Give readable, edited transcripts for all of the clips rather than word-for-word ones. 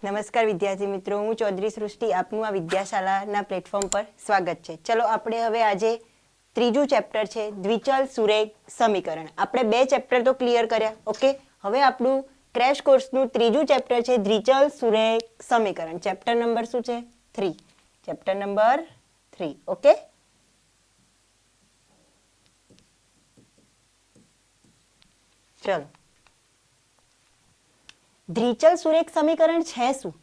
નમસ્કાર વિદ્યાર્થી મિત્રો, હું ચૌધરી સૃષ્ટિ આપનું આ વિદ્યાશાળાના પ્લેટફોર્મ પર સ્વાગત છે. ચલો આપણે હવે આજે ત્રીજું ચેપ્ટર છે દ્વિચલ સુરેખ સમીકરણ. આપણે બે ચેપ્ટર તો ક્લિયર કર્યા, ઓકે. હવે આપણું ક્રેશ કોર્સનું ત્રીજું ચેપ્ટર છે દ્વિચલ સુરેખ સમીકરણ. ચેપ્ટર નંબર શું છે? 3. Chapter number 3, okay. ચલો, દ્વિચલ સુરેખ સમીકરણ છે શું?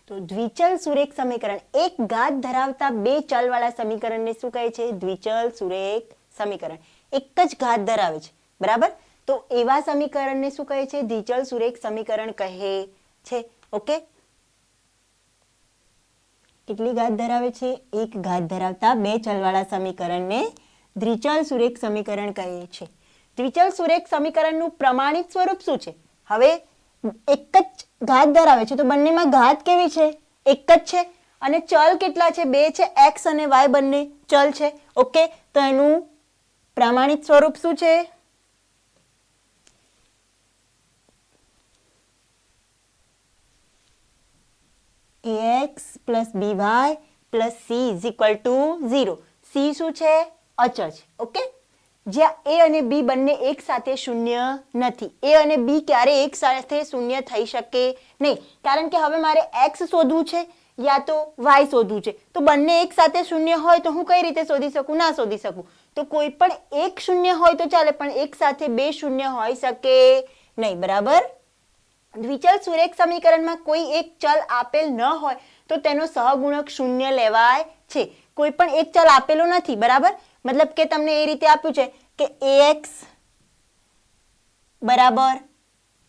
તો દ્વિચલ સુરેખ સમીકરણ એક ઘાત ધરાવતા બે ચલ વાળા સમીકરણને શું કહે છે? દ્વિચલ સુરેખ સમીકરણ. એક જ ઘાત ધરાવે છે, બરાબર? તો એવા સમીકરણને શું કહે છે? દ્વિચલ સુરેખ સમીકરણ કહે છે, ઓકે. કેટલી ઘાત ધરાવે છે? એક ઘાત ધરાવતા બે ચલ વાળા સમીકરણને દ્વિચલ સુરેખ સમીકરણ કહે છે. દ્વિચલ સુરેખ સમીકરણનું પ્રમાણિત સ્વરૂપ શું છે? હવે એક જ ઘાત ધરાવે છે તો બંનેમાં ઘાત કેવી છે? એક જ છે. અને ચલ કેટલા છે? બે છે. x અને y બંને ચલ છે, ઓકે. તો એનું પ્રમાણિત સ્વરૂપ શું છે? ax plus by plus c is equal to 0. c શું છે? અચળ છે, ઓકે. જ્યાં a અને b બંને એક સાથે શૂન્ય નથી. a અને b ક્યારે એક સાથે શૂન્ય થઈ શકે નહીં, કારણ કે હવે મારે x શોધવું છે યા તો y શોધવું છે. તો બંને એક સાથે શૂન્ય હોય તો હું કઈ રીતે શોધી શકું? ના શોધી શકું. તો કોઈ પણ એક શૂન્ય હોય તો ચાલે, પણ એક સાથે બે શૂન્ય હોઈ શકે નહીં, બરાબર? દ્વિચલ સુરેખ સમીકરણમાં કોઈ એક ચલ આપેલ ન હોય તો તેનો સહગુણક શૂન્ય લેવાય છે. કોઈ પણ એક ચલ આપેલો નથી, બરાબર? મતલબ કે તમને એ રીતે આપ્યું છે કે ax બરાબર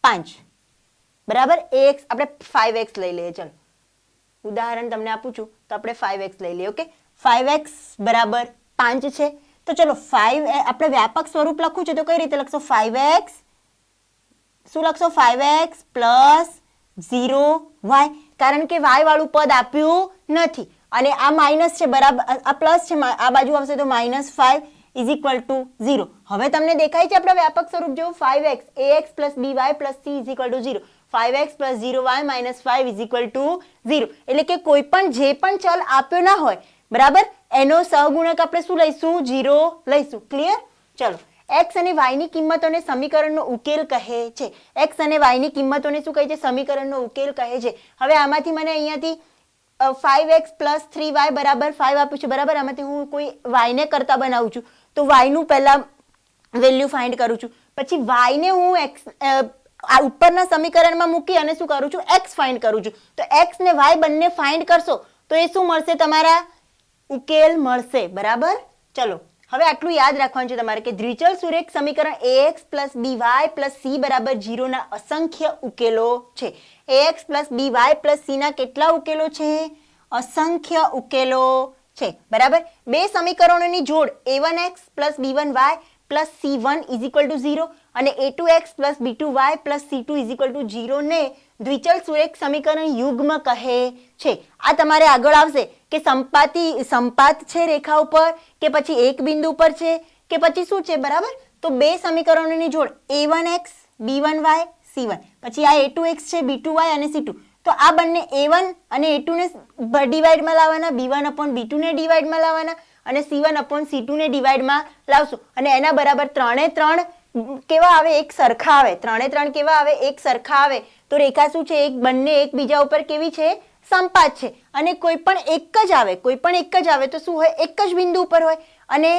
5, બરાબર? ax આપણે 5x લઈ લઈએ. ચલો ઉદાહરણ તમને આપું છું તો આપણે 5x લઈ લઈએ, ઓકે. 5x બરાબર 5 છે. તો ચલો 5 આપણે વ્યાપક સ્વરૂપ લખવું છે તો કઈ રીતે લખશો? 5x શું લખશો? 5x પ્લસ 0y, કારણ કે y વાળું પદ આપ્યું નથી અને આ માઇનસ છે, બરાબર? આ પ્લસ છે, આ બાજુ આવશે તો -5 ઇઝ ઇક્વલ ટુ 0. હવે તમને દેખાય છે આપણા વ્યાપક સ્વરૂપ જેવું? 5x ax plus by plus c is equal two 0. 5x plus 0y minus 5 is equal two 0. એટલે કે કોઈ પણ જે પણ ચલ આપ્યો ના હોય, બરાબર, એનો સહગુણક આપણે શું લઈશું? 0 લઈશું. ક્લિયર? ચલો, x અને y ની કિંમતોને સમીકરણનો ઉકેલ કહે છે. x અને y ની કિંમતોને શું કહે છે? સમીકરણનો ઉકેલ કહે છે. હવે આમાંથી મને અહીંયાથી 5x પ્લસ 3y બરાબર 5 આપ્યું છે, બરાબર? આમાંથી હું કોઈ y ને કરતા બનાવું છું તો y નું પહેલા વેલ્યુ ફાઇન્ડ કરું છું, પછી y ને હું x આ ઉપરના સમીકરણમાં મૂકી અને શું કરું છું? x ફાઇન્ડ કરું છું. તો x ને y બંને ફાઇન્ડ કરશો તો એ શું મળશે? તમારા ઉકેલ મળશે, બરાબર? ચલો, હવે આટલું યાદ રાખવાનું છે તમારે કે દ્વિચલ સુરેખ સમીકરણ ax plus by plus c બરાબર 0 ના અસંખ્ય ઉકેલો છે. ax plus by plus c ના કેટલા ઉકેલો છે? અસંખ્ય ઉકેલો છે, બરાબર? બે સમીકરણોની જોડ a1x plus b1y plus c1 is equal two 0 અને a2x plus b2y plus c2 is equal two 0 ને દ્વિચલ સુરેખ સમીકરણ યુગ્મ કહે છે. આ તમારે આગળ આવશે કે સંપાત છે રેખા ઉપર કે પછી એક બિંદુ પર છે કે પછી શું છે, બરાબર? તો બે સમીકરણોની જોડ a1x b1y c1, પછી આ a2x છે b2y અને c2. તો આ બંને a1 અને a2 ને ડિવાઇડમાં લાવવાના, b1 અપોન b2 ને ડિવાઇડમાં લાવવાના અને c1 અપોન c2 ને ડિવાઇડમાં લાવશો અને એના બરાબર 3 એ 3 કેવા આવે? એક સરખા આવે. 3 એ 3 કેવા આવે? એક સરખા આવે. તો રેખા શું છે? એક બંને એકબીજા ઉપર કેવી છે? સંપાત છે. અને કોઈ પણ એક જ આવે, કોઈ પણ એક જ આવે તો શું હોય? એક જ બિંદુ ઉપર હોય. અને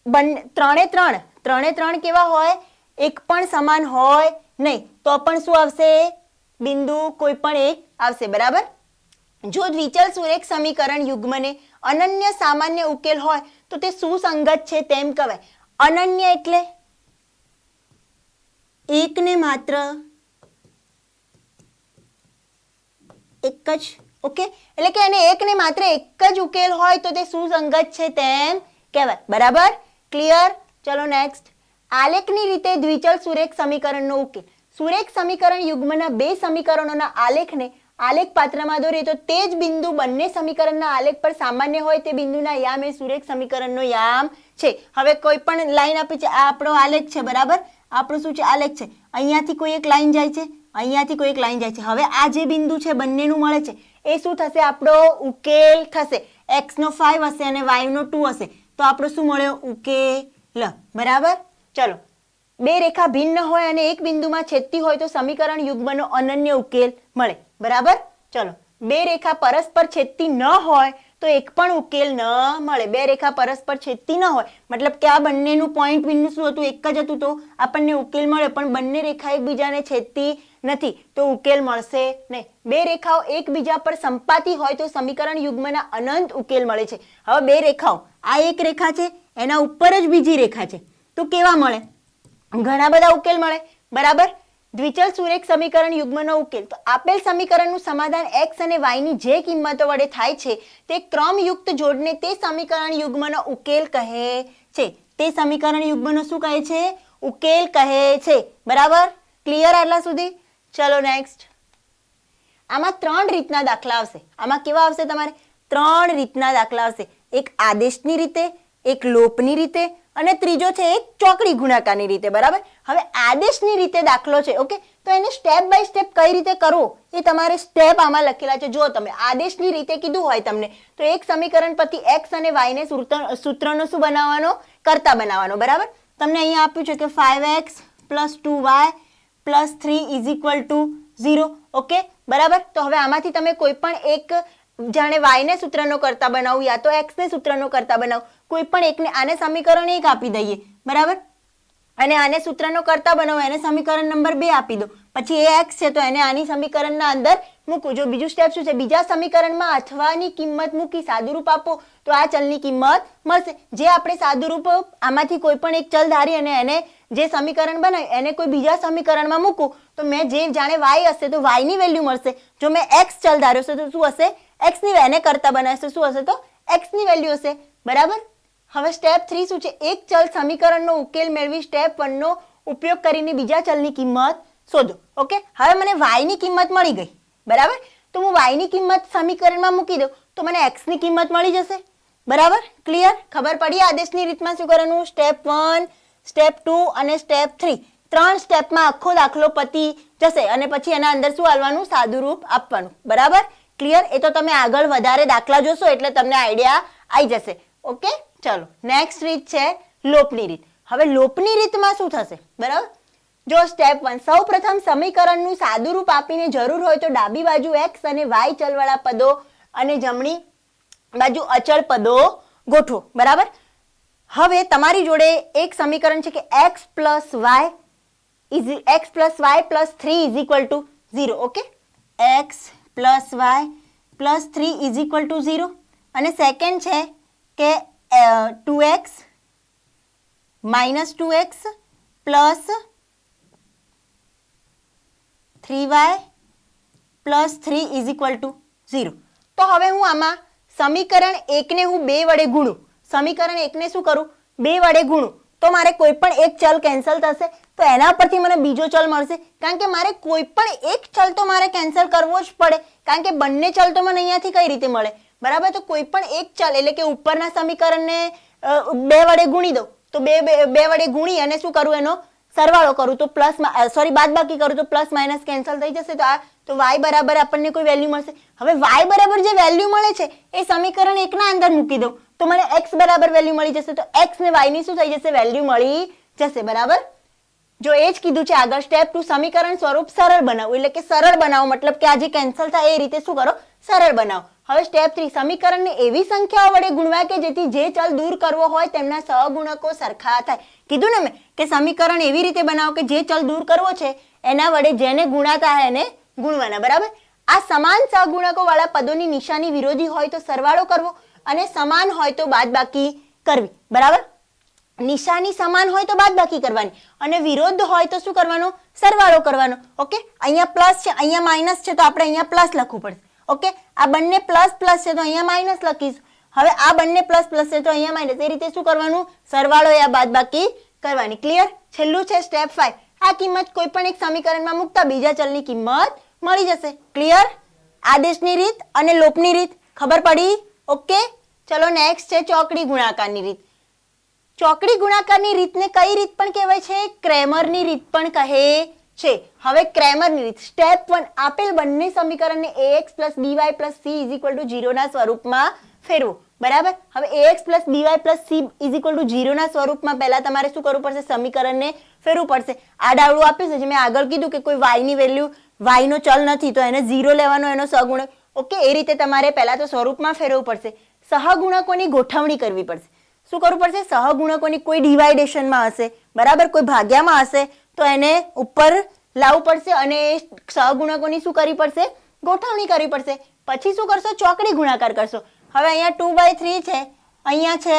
3 એ 3 કેવા હોય? એક પણ સમાન હોય નહીં. તો પણ શું આવશે? બિંદુ કોઈ પણ એક આવશે, બરાબર? જો દ્વિચલ સુરેખ સમીકરણ યુગ્મને અનન્ય સામાન્ય ઉકેલ હોય તો તે સુસંગત છે તેમ કહેવાય. અનન્ય એટલે એક ને માત્ર એક જ, ઓકે. એટલે કે એને એક ને માત્ર એક જ ઉકેલ હોય તો તે સુસંગત છે તેમ કહેવાય, બરાબર? ક્લિયર? ચલો નેક્સ્ટ. આલેખની રીતે દ્વિચલ સુરેખ સમીકરણનો ઉકેલ. સુરેખ સમીકરણ યુગ્મના બે સમીકરણોના આલેખને આલેખ પાત્રમાં દોરીએ તો તે જ બિંદુ બંને સમીકરણના આલેખ પર સામાન્ય હોય તે બિંદુના યામ એ સુરેખ સમીકરણનો યામ છે. હવે કોઈ પણ લાઈન આપી છે, આ આપણો આલેખ છે, બરાબર? આપણું શું છે? આલેખ છે. અહીંયાથી કોઈ એક લાઈન જાય છે, અહીંયાથી કોઈ એક લાઈન જાય છે. હવે આ જે બિંદુ છે બંનેનું મળે છે એ શું થશે? આપણો ઉકેલ થશે. x નો 5 હશે અને y નો 2 હશે તો આપણો શું મળ્યો? ઉકેલ. બરાબર. ચલો, બે રેખા ભિન્ન હોય અને એક બિંદુમાં છેદતી હોય તો સમીકરણ યુગ્મનો અનન્ય ઉકેલ મળે. બરાબર. ચલો, બે રેખા પરસ્પર છેદતી ન હોય તો એક પણ ઉકેલ ન મળે. બે રેખા પરસ્પર છેદતી ન હોય મતલબ કે આ બંનેનું પોઈન્ટ બિંદુ શું હતું? એક જ હતું તો આપણને ઉકેલ મળે, પણ બંને રેખા એકબીજાને છેદતી નથી તો ઉકેલ મળશે નહીં. બે રેખાઓ એકબીજા પર સંપાતી હોય તો સમીકરણ યુગ્મના અનંત ઉકેલ મળે છે. હવે બે રેખાઓ, આ એક રેખા છે, એના ઉપર જ બીજી રેખા છે તો કેવા મળે? ઘણા બધા ઉકેલ મળે. બરાબર. દ્વિચલ સુરેખ સમીકરણ યુગ્મનો ઉકેલ. તો આપેલ સમીકરણનું સમાધાન x અને y ની જે કિંમતો વડે થાય છે તે ક્રમયુક્ત જોડને તે સમીકરણ યુગ્મનો ઉકેલ કહે છે. તે સમીકરણ યુગ્મનો શું કહે છે? ઉકેલ કહે છે. બરાબર. ક્લિયર આટલા સુધી? ચલો નેક્સ્ટ. આમાં 3 રીતના દાખલા આવશે. આમાં કેવા આવશે તમારે? 3 રીતના દાખલા આવશે. એક આદેશની રીતે, એક લોપની રીતે અને ત્રીજો છે એક ચોકડી ગુણાકારની રીતે. બરાબર. હવે આદેશની રીતે દાખલો છે, ઓકે, તો એને સ્ટેપ બાય સ્ટેપ કઈ રીતે કરવો એ તમારે સ્ટેપ આમાં લખેલા છે. જો તમે આદેશની રીતે કીધું હોય તમને તો એક સમીકરણ પરથી x અને y ને સૂત્રનો શું બનાવવાનો? કરતા બનાવવાનો. બરાબર. તમને અહીંયા આપ્યું છે કે 5x + 2y + 3 = 0. ઓકે. બરાબર. તો હવે આમાંથી તમે કોઈ પણ એક, જાણે y ને સૂત્રનો કરતા બનાવું યા તો x ને સૂત્રનો કરતા બનાવું, કોઈ પણ એકને, આને સમીકરણ 1 આપી દઈએ. બરાબર. અને આને સૂત્રનો કરતા બનાવો, એને સમીકરણ નંબર 2 આપી દો. પછી એ x છે તો એને આની સમીકરણના અંદર મૂકું. જો બીજું સ્ટેપ શું છે? બીજા સમીકરણમાં અથવાની કિંમત મૂકી સાદુરૂપ આપો તો આ ચલની કિંમત મળશે. જે આપણે સાદુરૂપ આમાંથી કોઈ પણ એક ચલ ધારી અને એને જે સમીકરણ બનાવ્યું એને કોઈ બીજા સમીકરણમાં મૂકું તો મેં જે જાણે y હશે તો y ની વેલ્યુ મળશે. જો મેં x ચલ ધાર્યો છે તો શું હશે? x ની, એને કરતા બનાવશે શું હશે? તો x ની વેલ્યુ હશે. બરાબર. હવે સ્ટેપ 3 શું છે? એક ચલ સમીકરણનો ઉકેલ મેળવી સ્ટેપ 1 નો ઉપયોગ કરીને બીજા ચલની કિંમત શોધો. ઓકે. હવે મને y ની કિંમત મળી ગઈ. બરાબર. તો હું y ની કિંમત સમીકરણમાં મૂકી દઉં તો મને x ની કિંમત મળી જશે. બરાબર. ક્લિયર? ખબર પડી આદેશની રીતમાં શું કરવાનું? સ્ટેપ 1, સ્ટેપ 2 અને સ્ટેપ 3. 3 સ્ટેપમાં આખો દાખલો પતી જશે અને પછી એના અંદર શું આલવાનું? સાદુરૂપ આપવાનું. બરાબર. ક્લિયર? એ તો તમે આગળ વધારે દાખલા જોશો એટલે તમને આઈડિયા આવી જશે. ઓકે. ચલો, નેક્સ્ટ રીત છે લોપની રીત. હવે લોપની રીતમાં શું થશે? બરાબર. જો સ્ટેપ 1, સૌપ્રથમ સમીકરણનું સાદુરૂપ આપીને જરૂર હોય તો ડાબી બાજુ x અને y ચલવાળા પદો અને જમણી બાજુ અચળ પદો ગોઠવો. બરાબર. હવે તમારી જોડે એક સમીકરણ છે કે x + y + 3 = 0. Okay. x + y + 3 = 0 અને સેકન્ડ છે કે 2x - 2x + 3y + 3 = 0. તો હવે હું આમાં સમીકરણ 1 ને હું 2 વડે ગુણું. સમીકરણ 1 ને શું કરું? 2 વડે ગુણું તો મારે કોઈ પણ એક ચલ કેન્સલ થશે તો એના પરથી મને બીજો ચલ મળશે. કારણ કે મારે કોઈ પણ એક ચલ તો મારે કેન્સલ કરવો જ પડે કારણ કે બંને ચલ તો મને અહીંયાથી કઈ રીતે મળે? બરાબર. તો કોઈ પણ એક ચલ એટલે કે ઉપરના સમીકરણને 2 વડે ગુણી દઉં તો 2 વડે ગુણી અને શું કરું? એનો સરવાળો કરું તો બાદબાકી કરું તો પ્લસ માઇનસ કેન્સલ થઈ જશે. તો y બરાબર આપણને કોઈ વેલ્યુ મળશે. હવે y બરાબર જે વેલ્યુ મળે છે એ સમીકરણ 1 ના અંદર મૂકી દઉં તો મને x બરાબર વેલ્યુ મળી જશે. તો x ને y ની શું થઈ જશે? વેલ્યુ મળી જશે. બરાબર. જો એ જ કીધું છે આગળ સ્ટેપ 2, સમીકરણ સ્વરૂપ સરળ બનાવો. એટલે કે સરળ બનાવો મતલબ કે આ જે કેન્સલ થાય એ રીતે શું કરો? સરળ બનાવો. હવે સ્ટેપ 3, સમીકરણને એવી સંખ્યાઓ વડે ગુણવા કે જેથી જે ચલ દૂર કરવો હોય તેમના સહગુણકો સરખા થાય. કીધું ને મેં કે સમીકરણ એવી રીતે બનાવો કે જે ચલ દૂર કરવો છે એના વડે જેને ગુણાતા હોય એને ગુણવાના. બરાબર. આ સમાન સહગુણકો વાળા પદોની નિશાની વિરોધી હોય તો સરવાળો કરવો અને સમાન હોય તો બાદબાકી કરવી. બરાબર. નિશાની સમાન હોય તો બાદબાકી કરવાની અને વિરોધ હોય તો શું કરવાનો? સરવાળો કરવાનો. ઓકે. અહીંયા પ્લસ છે, અહીંયા માઇનસ છે તો આપણે અહીંયા પ્લસ લખવું પડશે. ઓકે. આ બંને પ્લસ છે તો અહીંયા માઇનસ લખીશું. હવે આ બંને પ્લસ છે તો અહીંયા માઇનસ. એ રીતે શું કરવાનું? સરવાળો યા બાદબાકી કરવાની. ક્લિયર? છેલ્લું છે સ્ટેપ 5, આ કિંમત કોઈ પણ એક સમીકરણમાં મૂકતા બીજા ચલની કિંમત મળી જશે. ક્લિયર? આદેશની રીત અને લોપની રીત ખબર પડી? ઓકે. ચલો નેક્સ્ટ છે ચોકડી ગુણાકારની રીત. ચોકડી ગુણાકારની રીતને કઈ રીત પણ કહેવાય છે? ક્રેમરની રીત પણ કહે છે. હવે ક્રેમરની રીત સ્ટેપ 1 આપેલ બંને સમીકરણને ax by c 0 ના સ્વરૂપમાં ફેરવો. બરાબર. હવે ax by c 0 ના સ્વરૂપમાં પહેલા તમારે શું કરવું પડશે? સમીકરણને ફેરવું પડશે. આ ડાવડું આપ્યું છે જે મેં આગળ કીધું કે કોઈ y ની વેલ્યુ y નો ચલ નથી તો એને 0 લેવાનો, એનો સહગુણક. ઓકે, એ રીતે તમારે પહેલા તો સ્વરૂપમાં ફેરવવું પડશે. સહગુણકોની ગોઠવણી કરવી પડશે. શું કરવું પડશે? સહગુણકોની કોઈ ડિવાઇડેશનમાં હશે, બરાબર, કોઈ ભાગ્યામાં હશે તો એને ઉપર લાવવું પડશે અને સહગુણકોની શું કરવી પડશે? ગોઠવણી કરવી પડશે. પછી શું કરશો? ચોકડી ગુણાકાર કરશો. હવે અહીંયા 2/3 છે, અહીંયા છે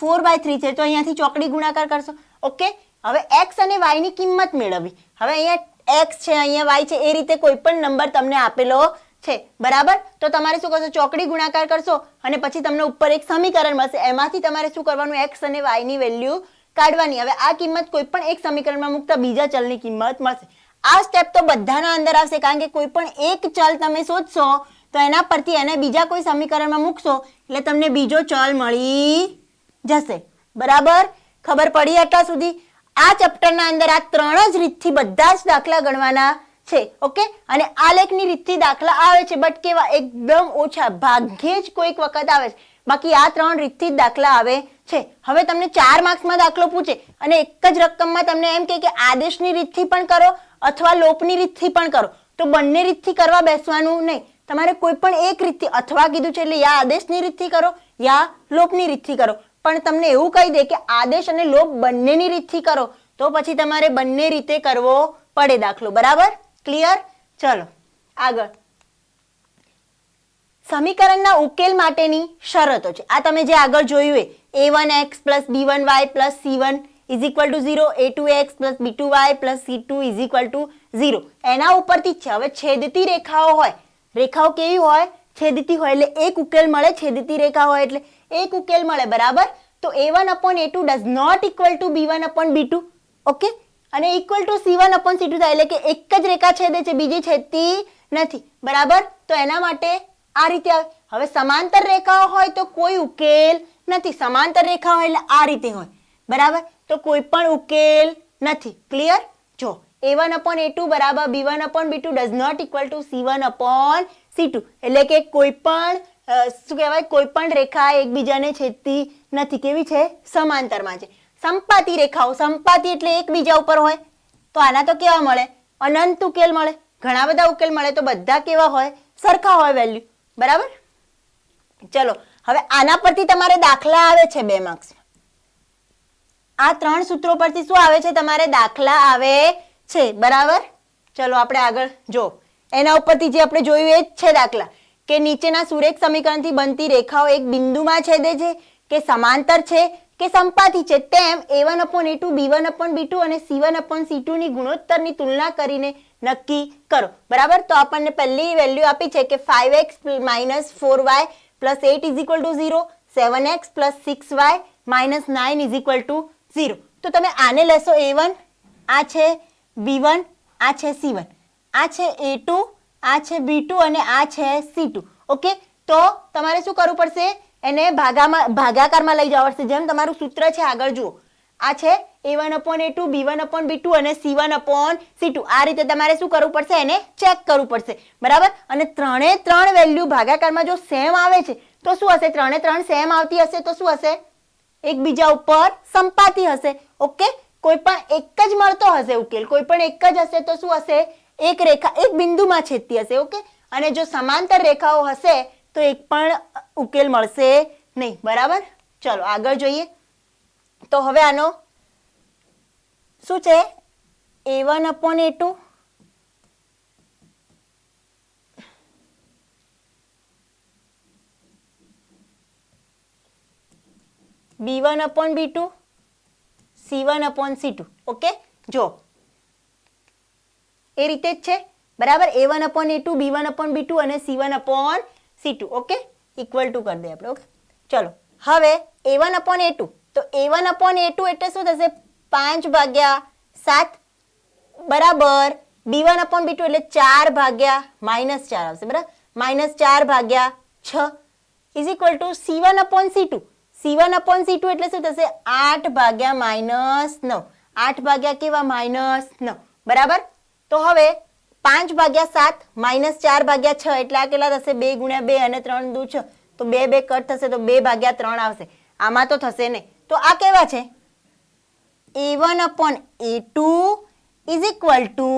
4/3 છે, તો અહીંયાથી ચોકડી ગુણાકાર કરશો. ઓકે, હવે x અને y ની કિંમત મેળવવી. હવે અહીંયા x છે, અહીંયા y છે, એ રીતે કોઈ પણ નંબર તમને આપેલો છે, બરાબર, તો તમારે શું કરશો? ચોકડી ગુણાકાર કરશો અને પછી તમને ઉપર એક સમીકરણ મળશે. એમાંથી તમારે શું કરવાનું? x અને y ની વેલ્યુ કાઢવાની. હવે આ કિંમત કોઈ પણ એક સમીકરણમાં મૂકતા બીજા ચલની કિંમત મળશે. આ સ્ટેપ તો બધાના અંદર આવશે કારણ કે કોઈ પણ એક ચલ તમે શોધશો તો એના પરથી એને બીજા કોઈ સમીકરણમાં મૂકશો એટલે તમને બીજો ચલ મળી જશે. બરાબર, ખબર પડી આટલા સુધી? આ ચેપ્ટરના અંદર આ 3 જ રીતથી બધા જ દાખલા ગણવાના છે. ઓકે, અને આલેખની રીતથી દાખલા આવે છે બટ કેવા? એકદમ ઓછા, ભાગ્યે જ કોઈક વખત આવે છે. બાકી આ 3 રીતથી જ દાખલા આવે છે. હવે તમને 4 માર્ક્સમાં દાખલો પૂછે અને એક જ રકમમાં તમને એમ કે આદેશની રીતથી પણ કરો અથવા લોપની રીતથી પણ કરો, તો બંને રીતથી કરવા બેસવાનું નહીં. તમારે કોઈ પણ એક રીતથી, અથવા કીધું છે એટલે યા આદેશની રીતથી કરો યા લોપની રીતથી કરો. પણ તમને એવું કહી દે કે આદેશ અને લોપ બંનેની રીતથી કરો તો પછી તમારે બંને રીતે કરવો પડે દાખલો. બરાબર, ક્લિયર? ચલો આગળ. સમીકરણના ઉકેલ માટેની શરતો છે. આ તમે જે આગળ જોયું એ a1x b1y c1 0, a2x b2y c2 0, એના ઉપરથી જ છે. હવે છેદતી રેખાઓ હોય, રેખાઓ કેવી હોય? છેદતી હોય એટલે એક ઉકેલ મળે. છેદતી રેખા હોય એટલે એક ઉકેલ મળે, બરાબર. તો a1/a2 does not equal to b1/b2. Okay, અને equal to c1/c2 થાય એટલે કે એક જ રેખા છેદે છે, બીજી છેદતી નથી, બરાબર. તો એના માટે આ રીતે આવે. હવે સમાંતર રેખાઓ હોય તો કોઈ ઉકેલ નથી. સમાંતર રેખા હોય એટલે આ રીતે હોય, બરાબર, તો કોઈ પણ ઉકેલ નથી. ક્લિયર? જો a1/a2 બરાબર b1/b2 does not equal to c1/c2 એટલે કે કોઈ પણ શું કહેવાય? કોઈ પણ રેખા એકબીજાને છેદતી નથી. કેવી છે? સમાંતરમાં છે. સંપાતી રેખાઓ, સંપાતી એટલે એકબીજા ઉપર હોય તો આના તો કેવા મળે? અનંત ઉકેલ મળે. ઘણા બધા ઉકેલ મળે તો બધા કેવા હોય? સરખા હોય વેલ્યુ, બરાબર. ચલો હવે આના પરથી તમારે દાખલા આવે છે 2 માર્ક્સ. આ 3 સૂત્રો પરથી શું આવે છે? તમારે દાખલા આવે છે, બરાબર. ચલો આપણે આગળ જો એના ઉપરથી જે આપણે જોયું એ જ છે દાખલા કે નીચેના સુરેખ સમીકરણથી બનતી રેખાઓ એક બિંદુમાં છેદે છે કે સમાંતર છે કે સંપાતી છે તેમ a1/a2 b1/b2 અને c1/c2 ની ગુણોત્તરની તુલના કરીને નક્કી કરો. બરાબર, તો આપણને પહેલી વેલ્યુ આપી છે કે 5x - 4y + 8 0, 7x + 6y - 9 0. તો તમે આને લેશો a1, આ છે b1, આ છે c1, આ છે a2, આ છે b2 અને આ છે c2. ઓકે, તો તમારે શું કરવું પડશે? એને ભાગાકારમાં લઈ જવા પડશે. જેમ તમારું સૂત્ર છે આગળ જુઓ, આ છે a1/a2 b1/b2 અને c1/c2. આ રીતે તમારે શું કરવું પડશે? એને ચેક કરવું પડશે, બરાબર. અને 3 વેલ્યુ ભાગાકારમાં જો સેમ આવે છે તો શું હશે? 3 સેમ આવતી હશે તો શું હશે? એકબીજા ઉપર સંપાતી હશે. ઓકે, કોઈ પણ એક જ મળતો હશે ઉકેલ, કોઈ પણ એક જ હશે તો શું હશે? એક રેખા એક બિંદુમાં છેદતી હશે. ઓકે, અને જો સમાંતર રેખાઓ હશે તો એક પણ ઉકેલ મળશે નહીં, બરાબર. ચલો આગળ જોઈએ. તો હવે આનો શું છે? a1/a2 b1/b2 c1/c2. ઓકે, જો એ રીતે જ છે, બરાબર. a1/a2 b1/b2 અને c1/c2. ઓકે, ઇક્વલ ટુ કરી દે આપણે. ઓકે, ચલો હવે a1/a2, તો a1/a2 એટલે શું થશે? 5/7 બરાબર. b1/b2 એટલે 4/-4 આવશે, બરાબર. -4/6 is equal two c1/c2. c1/c2 એટલે શું થશે? 8/-9. 8 ભાગ્યા કેવા? -9. બરાબર. તો હવે 5 ભાગ્યા 7 માઇનસ 4 ભાગ્યા 6 એટલે આ કેટલા થશે? 2 ગુણ્યા 2 અને 3 દુ 6 તો 2 2 કટ થશે તો 2 ભાગ્યા 3 આવશે. આમાં તો થશે નહીં. તો આ કેવા છે? a1 upon a2 is equal two,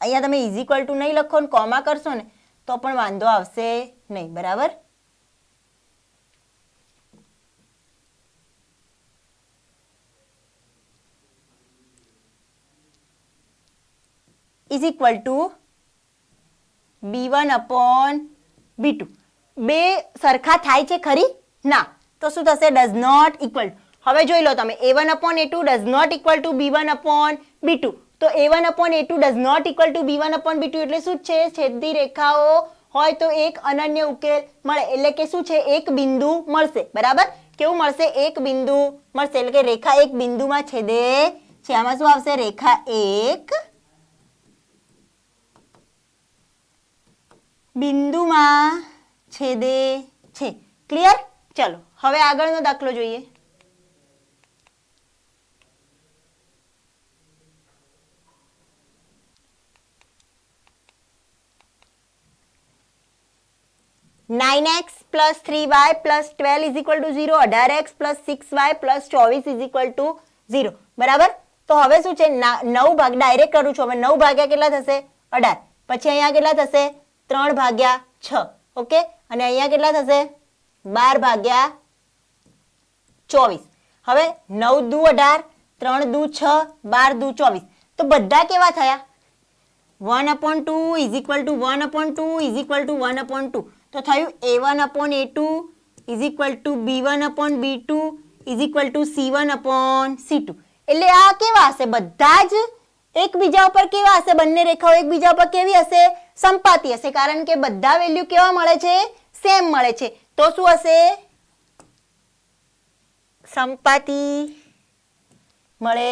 અહીંયા તમે ઇઝ ઇક્વલ ટુ નહીં લખો ને કોમા કરશો ને તો પણ વાંધો આવશે નહીં. બરાબર. Is equal to b1 upon b2. બે સરખા થાય છે ખરી? ના. તો શું થશે? Does not equal. હવે જોઈ લો તમે, a1 upon a2 does not equal to b1 upon b2. તો a1 upon a2 does not equal to b1 upon b2 એટલે શું છે? છેદતી રેખાઓ હોય તો એક અનન્ય ઉકેલ મળે. એટલે કે શું છે? એક બિંદુ મળશે. બરાબર. કેવું મળશે? એક બિંદુ મળશે. એટલે કે રેખા એક બિંદુમાં છેદે છે. આમાં શું આવશે? રેખા એક બિંદુમાં છેદે છે. ક્લિયર? ચલો હવે આગળનો દાખલો જોઈએ. Nine x plus 3y plus 12 is equal two 0. 18x plus 6y plus 24 is equal two 0. બરાબર. તો હવે શું છે? 9 ભાગ ડાયરેક્ટ કરું છું. હવે 9 ભાગ્યા કેટલા થશે? 18. પછી અહીંયા કેટલા થશે? 3 ભાગ્યા 6. ઓકે. અને અહીંયા કેટલા થશે? 12 ભાગ્યા 24. હવે 9 દુ 18, 3 દુ 6, 12 દુ 24. તો બધા કેવા થયા? 1/2 is equal two 1/2 is equal two 1/2. તો થયું a1 upon a2 is equal to b1 upon b2 is equal two c1 upon c2. એટલે આ કેવા હશે? બધા જ એકબીજા ઉપર કેવા હશે? બંને રેખાઓ એકબીજા ઉપર કેવી હશે? સંપાતી હશે. કારણ કે બધા વેલ્યુ કેવા મળે છે? સેમ મળે છે. તો શું હશે? સંપાતી મળે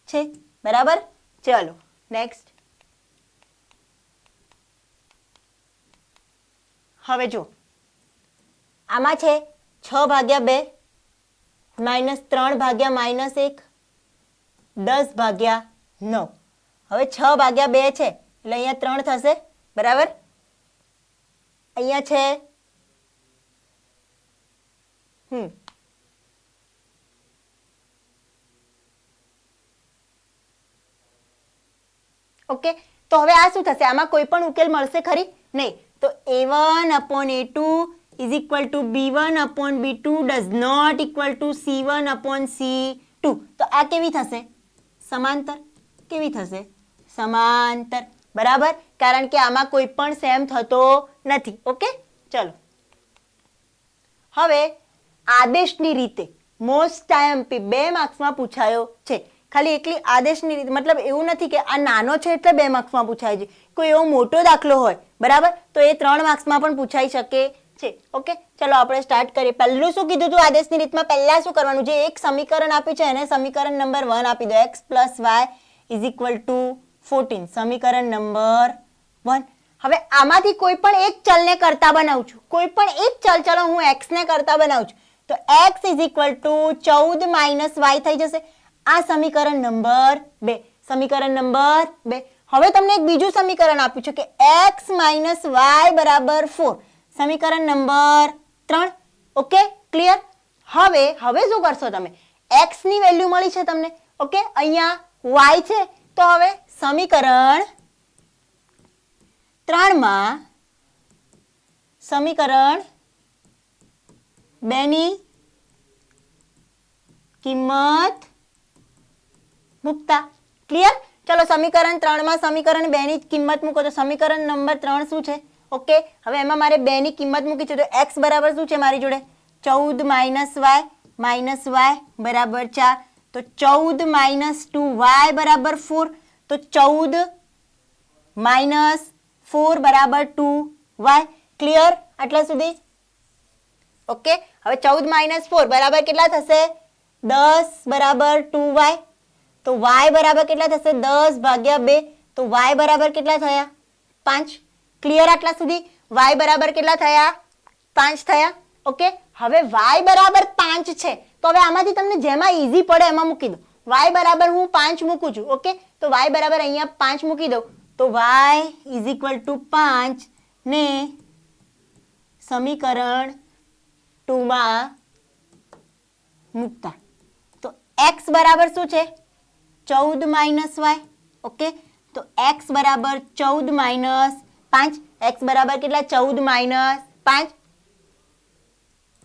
છે. બરાબર. ચલો નેક્સ્ટ. હવે જો આમાં છે 6 ભાગ્યા 2 માઇનસ 3 ભાગ્યા માઇનસ 1 10 ભાગ્યા 9. હવે 6 ભાગ્યા 2 છે એટલે અહીંયા 3 થશે. બરાબર. અહીંયા છે ઓકે. તો હવે આ શું થશે? આમાં કોઈ પણ ઉકેલ મળશે ખરી? નહીં. તો a1 upon a2 is equal to b1 upon b2 does not equal to c1 upon c2. તો આ કેવી થશે? સમાંતર. કેવી થશે? સમાંતર. બરાબર. કારણ કે આમાં કોઈ પણ સેમ થતો નથી. ઓકે. ચલો હવે આદેશની રીતે મોસ્ટ આઈએમપી 2 માર્ક્સમાં પૂછાયો છે. ખાલી એકલી આદેશની રીતે, મતલબ એવું નથી કે આ નાનો છે એટલે 2 માર્ક્સમાં પૂછાય છે. કોઈ એવો મોટો દાખલો હોય બરાબર તો એ 3 માર્ક્સમાં પણ પૂછાઈ શકે છે. ઓકે. ચલો આપણે સ્ટાર્ટ કરીએ. પહેલું શું કીધું હતું આદેશની રીતમાં? પહેલા શું કરવાનું? જે એક સમીકરણ આપ્યું છે એને સમીકરણ નંબર 1 આપી દો. x plus y is equal two 14. સમીકરણ નંબર 1. હવે આમાંથી કોઈ પણ એક ચલને કરતા બનાવું છું. કોઈ પણ એક ચલ, ચલો હું x ને કરતા બનાવું છું. તો x is equal two 14 minus y થઈ જશે. આ સમીકરણ નંબર 2. સમીકરણ નંબર 2. હવે તમને એક બીજું સમીકરણ આપ્યું છે કે x માઇનસ y બરાબર 4. સમીકરણ નંબર 3. ઓકે. ક્લિયર? હવે શું કરશો તમે? x ની વેલ્યુ મળી છે તમને. ઓકે. અહીંયા y છે. તો હવે સમીકરણ 3 માં સમીકરણ 2 ની કિંમત મૂકતા. ક્લિયર? ચલો સમીકરણ 3 માં સમીકરણ 2 ની કિંમત મૂકો તો સમીકરણ નંબર 3 શું છે? ઓકે. હવે એમાં મારે 2 ની કિંમત મૂકી છે તો x બરાબર શું છે મારી જોડે? 14 માઇનસ y બરાબર 4. તો 14 માઇનસ 2y બરાબર 4. તો 14 માઇનસ 4 બરાબર 2y. ક્લિયર? આટલા સુધી? ઓકે. હવે 14 માઇનસ 4 બરાબર કેટલા થશે? 10 બરાબર 2y. તો y બરાબર કેટલા થશે? 10 ભાગ્યા 2. તો y બરાબર કેટલા થયા? 5. ક્લિયર? આટલા સુધી? y બરાબર કેટલા થયા? 5 થયા. ઓકે. હવે y બરાબર 5 છે તો હવે આમાંથી તમને જેમાં ઈઝી પડે એમાં મૂકી દો. y બરાબર હું 5 મૂકું છું. ઓકે, તો y બરાબર અહીંયા 5 મૂકી દઉં તો y ઇઝ ઇક્વલ ટુ 5 ને સમીકરણ 2 માં મૂકતા તો x બરાબર શું છે 14 માઇનસ y. ઓકે, તો x બરાબર 14 માઇનસ 5. x બરાબર કેટલા 14 માઇનસ 5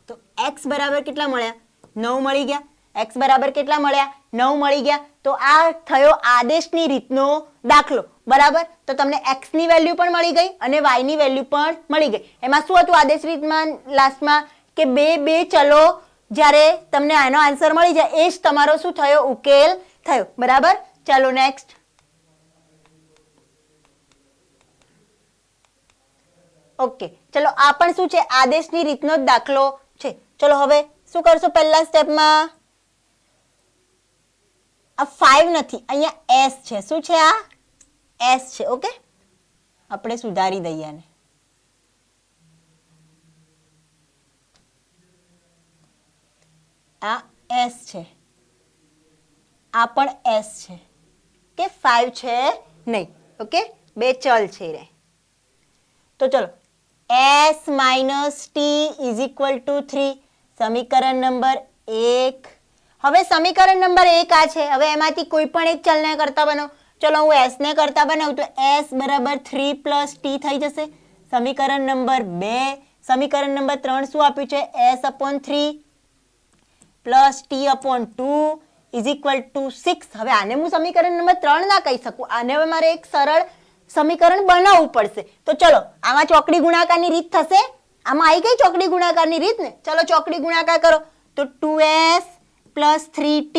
તો x બરાબર કેટલા મળ્યા 9 મળી ગયા. x બરાબર કેટલા મળ્યા 9 મળી ગયા. તો આ થયો આદેશની રીતનો દાખલો. બરાબર, તો તમને x ની વેલ્યુ પણ મળી ગઈ અને y ની વેલ્યુ પણ મળી ગઈ. એમાં શું હતું આદેશ રીતમાં લાસ્ટમાં કે બે ચલો જ્યારે તમને આનો આન્સર મળી જાય એ જ તમારો શું થયો ઉકેલ થયો. બરાબર, ચાલો નેક્સ્ટ. ઓકે, ચલો આ પણ શું છે આદેશની રીતનો જ દાખલો છે. ચલો હવે શું કરશો પહેલા સ્ટેપમાં આ 5 નથી અહીંયા s છે. શું છે આ s છે. ઓકે, આપણે સુધારી દઈએ આને. આ s છે, આ પણ s છે કે 5 છે નહીં. ઓકે, બે ચલ છે રે. તો ચલો s minus T is equal two 3 સમીકરણ નંબર 1. હવે સમીકરણ નંબર 1 આ છે. હવે એમાંથી કોઈ પણ એક ચલને કરતા બનાવો. ચલો હું s ને કરતા બનાવું તો s બરાબર 3 પ્લસ ટી થઈ જશે. સમીકરણ નંબર 2. સમીકરણ નંબર 3 શું આપ્યું છે s upon 3 plus T upon 2 is equal to 6. હવે આને હું સમીકરણ નંબર 3 ના કહી શકું. આને હવે મારે એક સરળ સમીકરણ બનાવવું પડશે. તો ચલો આમાં ચોકડી ગુણાકારની રીત થશે. આમાં આવી ગઈ ચોકડી ગુણાકારની રીત ને. ચલો ચોકડી ગુણાકાર કરો તો 2s plus 3t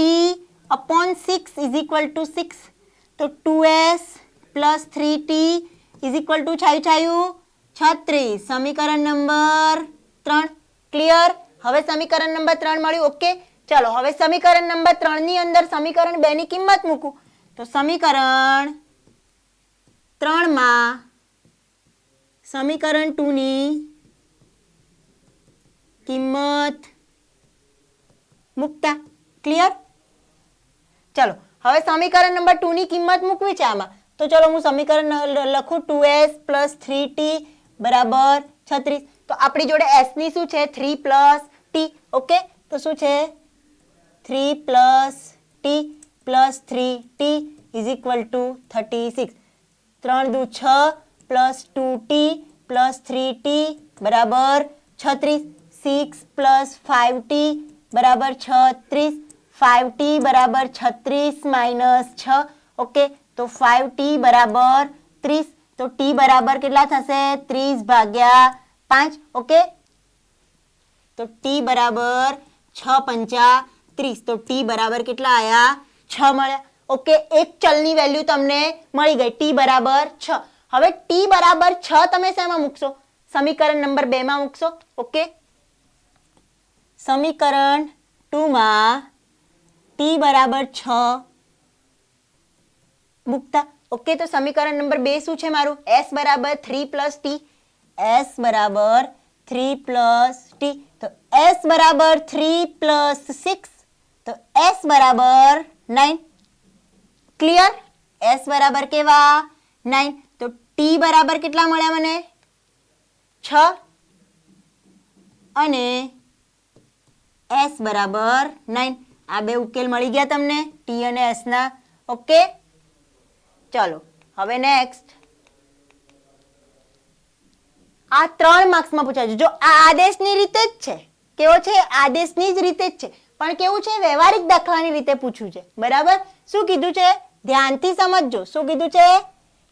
upon 6 is equal to 6. તો 2s plus 3t is equal to છાયું 36. સમીકરણ નંબર 3 ક્લિયર. હવે સમીકરણ નંબર 3 મળ્યું. ઓકે, ચલો હવે સમીકરણ નંબર 3 ની અંદર સમીકરણ 2 ની કિંમત મૂકું તો સમીકરણ 3 માં સમીકરણ 2 ની કિંમત મૂકતા. ક્લિયર. ચલો હવે સમીકરણ નંબર 2 ની કિંમત મૂકવી છે આમાં. તો ચલો હું સમીકરણ લખું 2s પ્લસ 3t બરાબર 36. તો આપણી જોડે s ની શું છે 3 પ્લસ t. ઓકે, તો શું છે 3 plus t plus 3t is equal two 36. 3 દુ 6 પ્લસ 2t પ્લસ 3t બરાબર 36. 6 પ્લસ 5t બરાબર 36. 5t બરાબર 36 માઇનસ 6. ઓકે, તો 5t બરાબર 30. તો t બરાબર કેટલા થશે 30 ભાગ્યા 5. ઓકે, તો t બરાબર 6 પંચા 30. તો t બરાબર કેટલા આયા 6 મળ્યા. ઓકે, એક ચલની વેલ્યુ તમને મળી ગઈ t બરાબર 6. હવે t બરાબર 6 તમે શેમાં મૂકશો સમીકરણ નંબર 2 માં મૂકશો. ઓકે, સમીકરણ 2 માં t બરાબર 6 મૂકતા. ઓકે, તો સમીકરણ નંબર 2 શું છે મારું s બરાબર 3 પ્લસ t. s બરાબર 3 પ્લસ t. તો s બરાબર 3 પ્લસ 6 તો s બરાબર 9. ક્લિયર. s બરાબર કેવા 9. તો t બરાબર કેટલા મળ્યા મને 6 અને s બરાબર 9. આ બે ઉકેલ મળી ગયા તમને t અને s ના. ઓકે, ચલો હવે નેક્સ્ટ. આ 3 માર્ક્સમાં પૂછાય જો આ આદેશની રીતે જ છે. કેવો છે આદેશની જ રીતે જ છે પણ કેવું છે વ્યવહારિક દાખલાની રીતે પૂછ્યું છે. બરાબર, શું કીધું છે ધ્યાનથી સમજજો. શું કીધું છે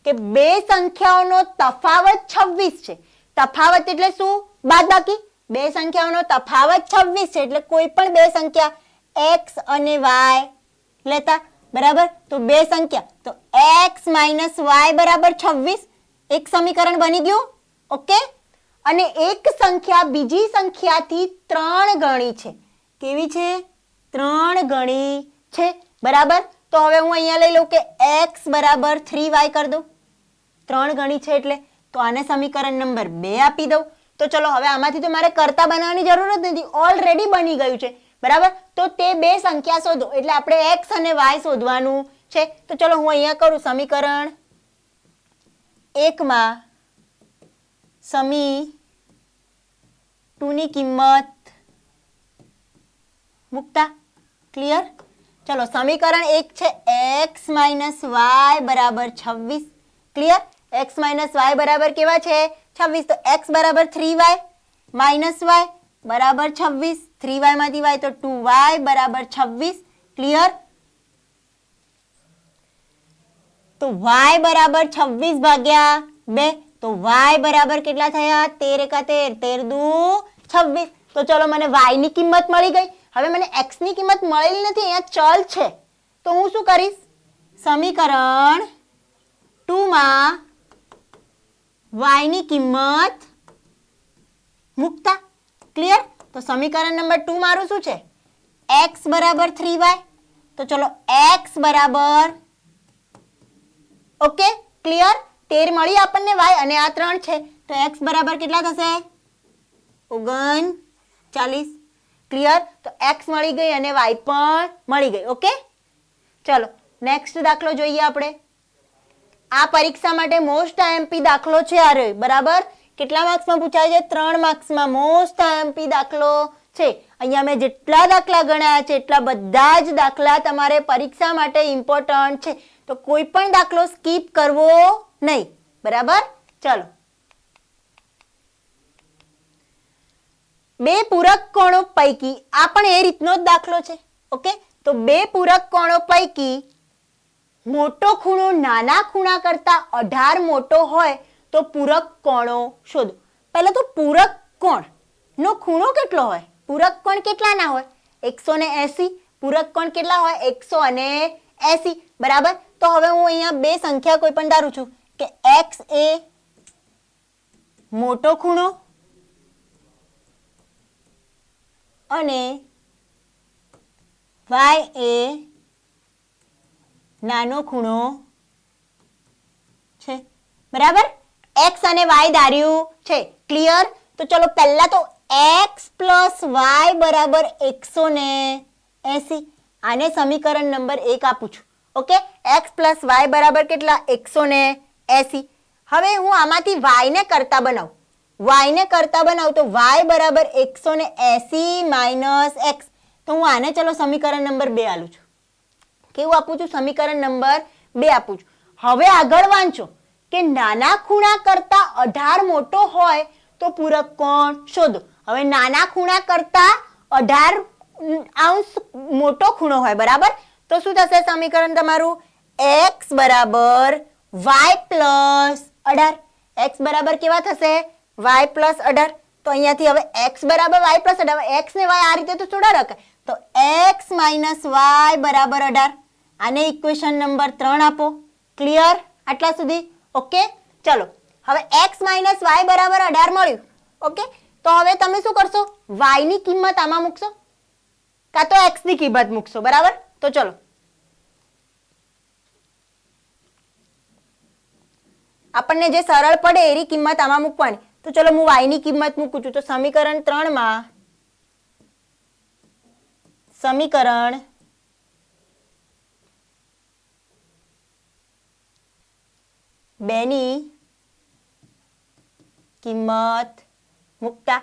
કે બે સંખ્યાઓનો તફાવત 26 છે. તફાવત એટલે શું બાદબાકી. બે સંખ્યાઓનો તફાવત 26 છે એટલે કોઈ પણ બે સંખ્યા x અને y લેતા. બરાબર, તો બે સંખ્યા તો x માઇનસ y બરાબર 26 એક સમીકરણ બની ગયું. ઓકે, અને એક સંખ્યા બીજી સંખ્યાથી 3 ગણી છે. કેવી છે 3 ગણી છે. બરાબર, તો હવે હું અહીંયા લઈ લઉં કે x બરાબર 3y કરી દઉં. 3 ગણી છે એટલે તો આને સમીકરણ નંબર 2 આપી દઉં. તો ચલો હવે આમાંથી તો મારે કરતા બનાવવાની જરૂર જ નથી, ઓલરેડી બની ગયું છે. બરાબર. તો તે બે સંખ્યા શોધો એટલે આપણે x અને y શોધવાનું છે. તો ચલો હું અહીંયા કરું સમીકરણ 1 માં સમી 2 ની કિંમત મૂકતા. ક્લિયર? ચલો સમીકરણ 1 છે x માઇનસ વાય બરાબર 26. ક્લિયર? x માઇનસ વાય બરાબર કેવા છે 26. તો x બરાબર 3y માઇનસ વાય બરાબર 26. 3y માંથી y તો 2y બરાબર 26. ક્લિયર? તો y બરાબર 26 ભાગ્યા 2. તો y બરાબર કેટલા થયા 13 એકા 13 13 દુ 26. તો ચલો મને y ની કિંમત મળી ગઈ. હવે મને x ની કિંમત મળેલી નથી, અહીંયા ચલ છે. તો હું શું કરીશ? સમીકરણ 2 માં y ની કિંમત મૂકતા. ક્લિયર? તો સમીકરણ નંબર 2 મારું શું છે? x બરાબર 3y. તો ચલો x બરાબર ઓકે ક્લિયર? 13 મળી આપણને y અને આ 3 છે. તો x બરાબર કેટલા થશે? 39. ક્લિયર? તો x મળી ગઈ અને y પણ મળી ગઈ. ઓકે ચલો નેક્સ્ટ દાખલો જોઈએ આપણે. આ પરીક્ષા માટે મોસ્ટ આઈએમપી દાખલો છે. આ રહ્યો બરાબર. કેટલા માર્ક્સમાં પૂછાય છે? 3 માર્ક્સમાં મોસ્ટ આઈએમપી દાખલો છે. અહીંયા મેં જેટલા દાખલા ગણાયા છે એટલા બધા જ દાખલા તમારે પરીક્ષા માટે ઇમ્પોર્ટન્ટ છે. તો કોઈ પણ દાખલો સ્કીપ કરવો નહીં. બરાબર. ચલો બે પૂરક કોણો પૈકી આ પણ એ રીતનો જ દાખલો છે. ઓકે તો બે પૂરક કોણો પૈકી મોટો ખૂણો નાના ખૂણા કરતા 18 મોટો હોય તો પૂરક કોણો શોધો. પહેલા તો પૂરક કોણ નો ખૂણો કેટલો હોય? પૂરક કોણ કેટલા ના હોય? 180. પૂરક કોણ કેટલા હોય? 180. બરાબર. તો હવે હું અહીંયા બે સંખ્યા કોઈ પણ ધારું છું કે x એ મોટો ખૂણો અને y એ નાનો ખૂણો છે. બરાબર. x અને y ધાર્યું છે. ક્લિયર? તો ચલો પહેલા તો x પ્લસ y બરાબર 180. આને સમીકરણ નંબર 1 આપું છું. ઓકે x પ્લસ y બરાબર કેટલા? 180. હવે હું આમાંથી y ને કરતા બનાવું. y ને કરતા બનાવું તો y બરાબર 180 માઇનસ x. તો હું આને ચલો સમીકરણ નંબર 2 આલું છું. કેવું આપું છું? સમીકરણ નંબર 2 આપું છું. હવે આગળ વાંચો કે નાના ખૂણા કરતા 18 મોટો હોય તો પૂરક કોણ શોધો. હવે નાના ખૂણા કરતા 18 મોટો ખૂણો હોય. બરાબર. તો શું થશે સમીકરણ તમારું? x બરાબર y પ્લસ 18. x બરાબર કેવા થશે? y plus 18. તો અહીંયાથી હવે x બરાબર y પ્લસ 18. x ને y આ રીતે તો છોડા રખાય. તો x માઇનસ y બરાબર 18. આને ઇક્વેશન નંબર 3 આપો. ક્લિયર? આટલા સુધી ઓકે. ચલો હવે x માઇનસ y બરાબર 18 મળ્યું. ઓકે તો હવે તમે શું કરશો? y ની કિંમત આમાં મૂકશો કાં તો x ની કિંમત મૂકશો. બરાબર. તો ચલો આપણને જે સરળ પડે એની કિંમત આમાં મૂકવાની. તો ચલો હું y ની કિંમત મૂકું છું. તો સમીકરણ 3 માં સમીકરણ 2 ની કિંમત મૂકતા.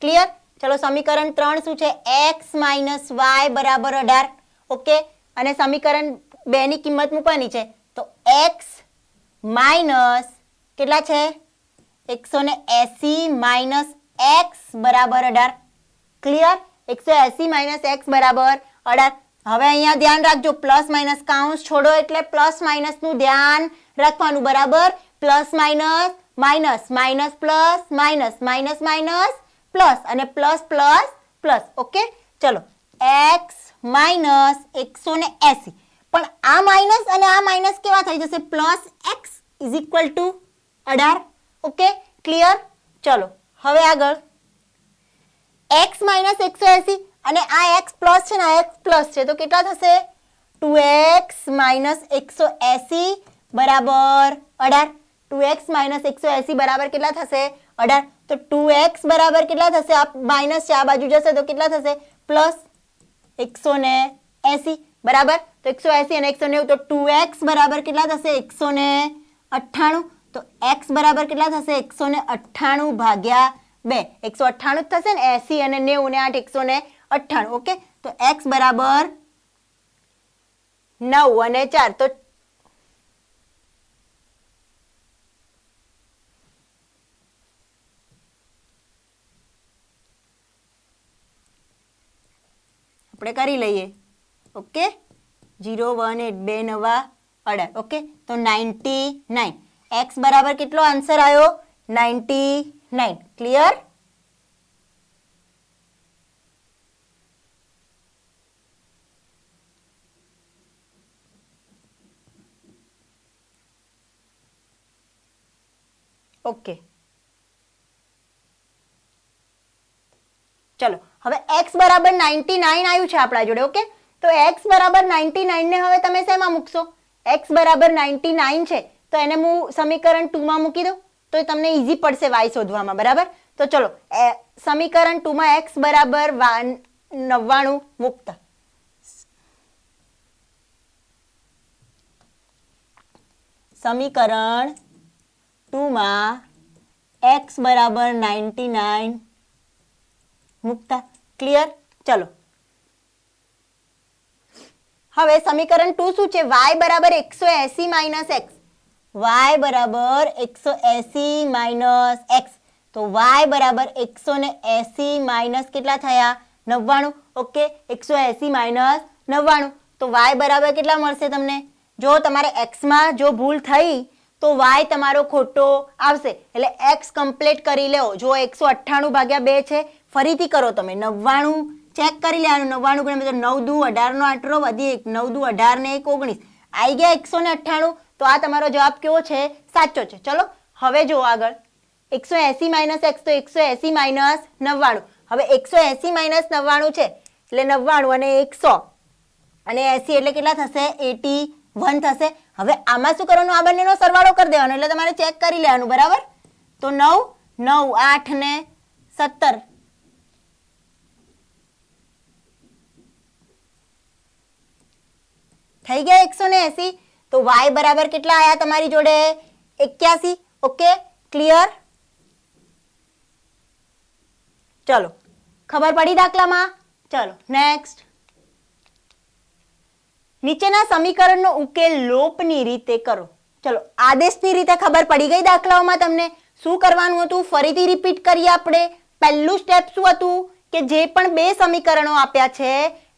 ક્લિયર? ચલો સમીકરણ 3 શું છે? x માઇનસ y બરાબર 18. ઓકે અને સમીકરણ 2 ની કિંમત મૂકવાની છે. તો x માઇનસ કેટલા છે? 180 માઇનસ x બરાબર 18. ક્લિયર? 180 માઇનસ x બરાબર 18. હવે અહીંયા ધ્યાન રાખજો પ્લસ માઇનસ કાઉન્સ છોડો એટલે પ્લસ માઇનસ નું ધ્યાન રાખવાનું. બરાબર. Plus minus minus minus plus minus minus minus plus અને પ્લસ પ્લસ પ્લસ. ઓકે ચલો x માઇનસ 180. પણ આ માઇનસ અને આ માઇનસ કેવા થઈ જશે? Plus x is equal two 18. Okay clear? ચલો હવે આગળ x માઇનસ 180 અને આ x પ્લસ છે ને આ x પ્લસ છે તો કેટલા થશે? 2x માઇનસ 180 બરાબર 18. 2x માઇનસ 180 બરાબર કેટલા થશે? 18. તો 2x બરાબર કેટલા થશે? આ માઇનસ છે આ બાજુ જશે તો કેટલા થશે? પ્લસ. 180 બરાબર. તો 180 અને 190 તો 2x બરાબર કેટલા થશે 198. તો x બરાબર કેટલા થશે 198 ભાગ્યા 2. 198 થશે ને 80 અને 90 ને 8 198. ઓકે. તો x બરાબર 9 અને 4. તો આપણે કરી લઈએ. ઓકે. 0 1 8 2 નવા 18. ઓકે. તો 99. x બરાબર કેટલો આન્સર આવ્યો 99. ક્લિયર. ઓકે. ચલો હવે x બરાબર 99 આવ્યું છે આપણા જોડે. ઓકે. તો x બરાબર 99 ને હવે તમે શેમાં મૂકશો? x બરાબર 99 છે તો એને હું સમીકરણ 2 માં મૂકી દઉં તો તમને ઈઝી પડશે y શોધવામાં. બરાબર. તો ચલો સમીકરણ 2 માં x બરાબર 99 મૂકતા સમીકરણ 2 માં x બરાબર 99 મૂકતા. ક્લિયર. ચલો હવે સમીકરણ 2 શું છે? y બરાબર 180 માઇનસ x. y બરાબર 180 માઇનસ x. તો y બરાબર 180 માઇનસ કેટલા થયા 99. ઓકે. 180 માઇનસ 99. તો y બરાબર કેટલા મળશે તમને? જો તમારે x માં જો ભૂલ થઈ તો y તમારો ખોટો આવશે. એટલે x કમ્પ્લીટ કરી લેવો. જો 198 ભાગ્યા 2 છે ફરીથી કરો તમે 99 ચેક કરી લેવાનું. 99 ગુણ્યા 9 દુ 18 નો આટલો વધી 9 દુ 18 ને 1 19 આવી ગયા 198. તો આ તમારો જવાબ કેવો છે? સાચો છે. ચલો હવે જો આગળ 180 માઇનસ x તો 180 માઇનસ 99. હવે 180 માઇનસ 99 છે એટલે 99 અને 100 અને 80 એટલે કેટલા થશે 81 થશે. હવે આમાં શું કરવાનું? આ બંનેનો સરવાળો કરી દેવાનો એટલે તમારે ચેક કરી લેવાનું. બરાબર. તો 9 9 8 ને 17 થઈ ગયા 180. તો y બરાબર કેટલા આયા તમારી જોડે 81. ઓકે. ક્લિયર. ચલો ખબર પડી દાખલામાં. ચલો નેક્સ્ટ. નીચેના સમીકરણનો ઉકેલ લોપની રીતે કરો. ચલો આદેશની રીતે ખબર પડી ગઈ દાખલાઓમાં તમને. શું કરવાનું હતું ફરીથી રિપીટ કરીએ આપણે. પહેલું સ્ટેપ શું હતું કે જે પણ બે સમીકરણો આપ્યા છે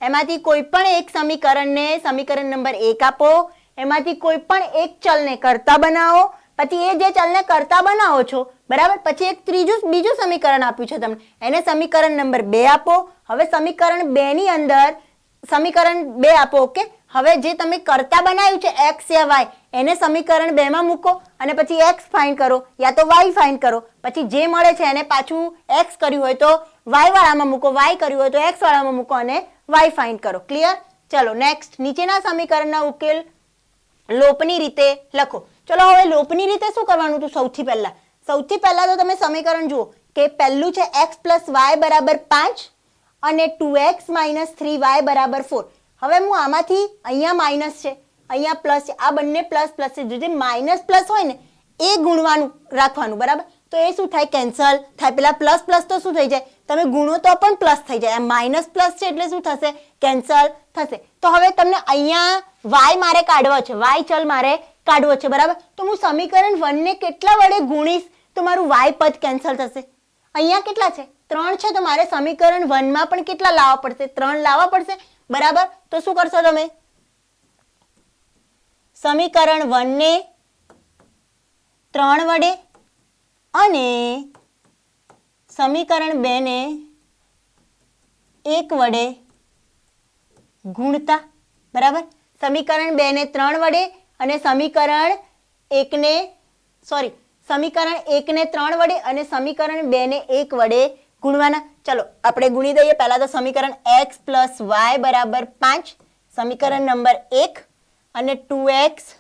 એમાંથી કોઈ પણ એક સમીકરણને સમીકરણ નંબર 1 આપો. એમાંથી કોઈ પણ એક ચલને કરતા બનાવો. પછી એ જે ચલને કરતા બનાવો છો બરાબર પછી એક બીજું સમીકરણ આપ્યું છે તમને એને સમીકરણ નંબર 2 આપો. હવે સમીકરણ 2 ની અંદર સમીકરણ 2 આપો. ઓકે. હવે જે તમે કરતા બનાવ્યું છે x યા y એને સમીકરણ 2 માં મૂકો અને પછી x ફાઇન્ડ કરો યા તો y ફાઇન્ડ કરો. પછી જે મળે છે એને પાછું x કર્યું હોય તો y વાળામાં મૂકો, y કર્યું હોય તો x વાળામાં મૂકો અને y ફાઇન્ડ કરો. ક્લિયર. ચલો નેક્સ્ટ. નીચેના સમીકરણના ઉકેલ લોપની રીતે લખો. ચલો હવે લોપની રીતે શું કરવાનું હતું? સૌથી પહેલા તો તમે સમીકરણ જુઓ કે પહેલું છે x પ્લસ y બરાબર 5 અને 2x માઇનસ 3y બરાબર 4. હવે હું આમાંથી અહીંયા માઇનસ છે અહીંયા પ્લસ છે આ બંને પ્લસ પ્લસ છે. જે માઇનસ પ્લસ હોય ને એ ગુણવાનું રાખવાનું. બરાબર. તો એ શું થાય? કેન્સલ થાય. પેલા પ્લસ પ્લસ તો શું થઈ જાય? તમે ગુણો તો પણ પ્લસ થઈ જાય. માઇનસ પ્લસ છે એટલે શું થશે? કેન્સલ થશે. તો હવે તમને અહીંયા y મારે કાઢવો છે. y ચલ મારે કાઢવો છે. બરાબર. તો હું સમીકરણ 1 ને કેટલા વડે ગુણીશ તો મારું y પદ કેન્સલ થશે? અહીંયા કેટલા છે? 3 છે. તો મારે સમીકરણ 1 માં પણ કેટલા લાવવા પડશે? 3 લાવવા પડશે. બરાબર. તો શું કરશો તમે? સમીકરણ 1 ને 3 વડે અને સમીકરણ 2 ને 1 વડે ગુણતા. બરાબર. સમીકરણ 2 ને 3 વડે અને સમીકરણ 1 ને સમીકરણ 1 ને 3 વડે અને સમીકરણ 2 ને 1 વડે ગુણવાના. ચલો આપણે ગુણી દઈએ. પહેલા તો સમીકરણ x પ્લસ y બરાબર 5 સમીકરણ નંબર 1 અને 2x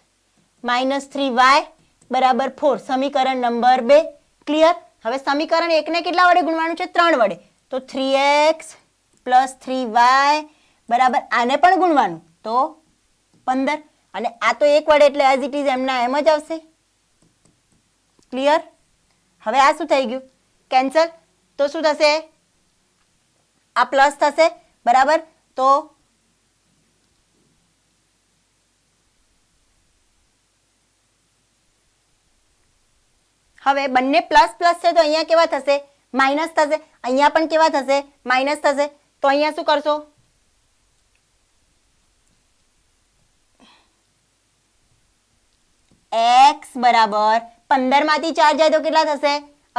માઇનસ 3y બરાબર 4 સમીકરણ નંબર 2. ક્લિયર. હવે સમીકરણ 1 ને કેટલા વડે ગુણવાનું છે? 3 વડે. તો 3x પ્લસ 3y બરાબર આને પણ ગુણવાનું તો 15 અને આ તો 1 વડે એટલે એઝ ઇટ ઇઝ એમના એમ જ આવશે. ક્લિયર? હવે આ શું થઈ ગયું? કેન્સલ. તો શું થશે? આ પ્લસ થશે. બરાબર તો હવે બંને પ્લસ પ્લસ છે તો અહીંયા કેવા થશે? માઇનસ થશે. અહીંયા પણ કેવા થશે? માઇનસ થશે. તો અહીંયા શું કરશો? x બરાબર 15 માંથી 4 જાય તો કેટલા થશે?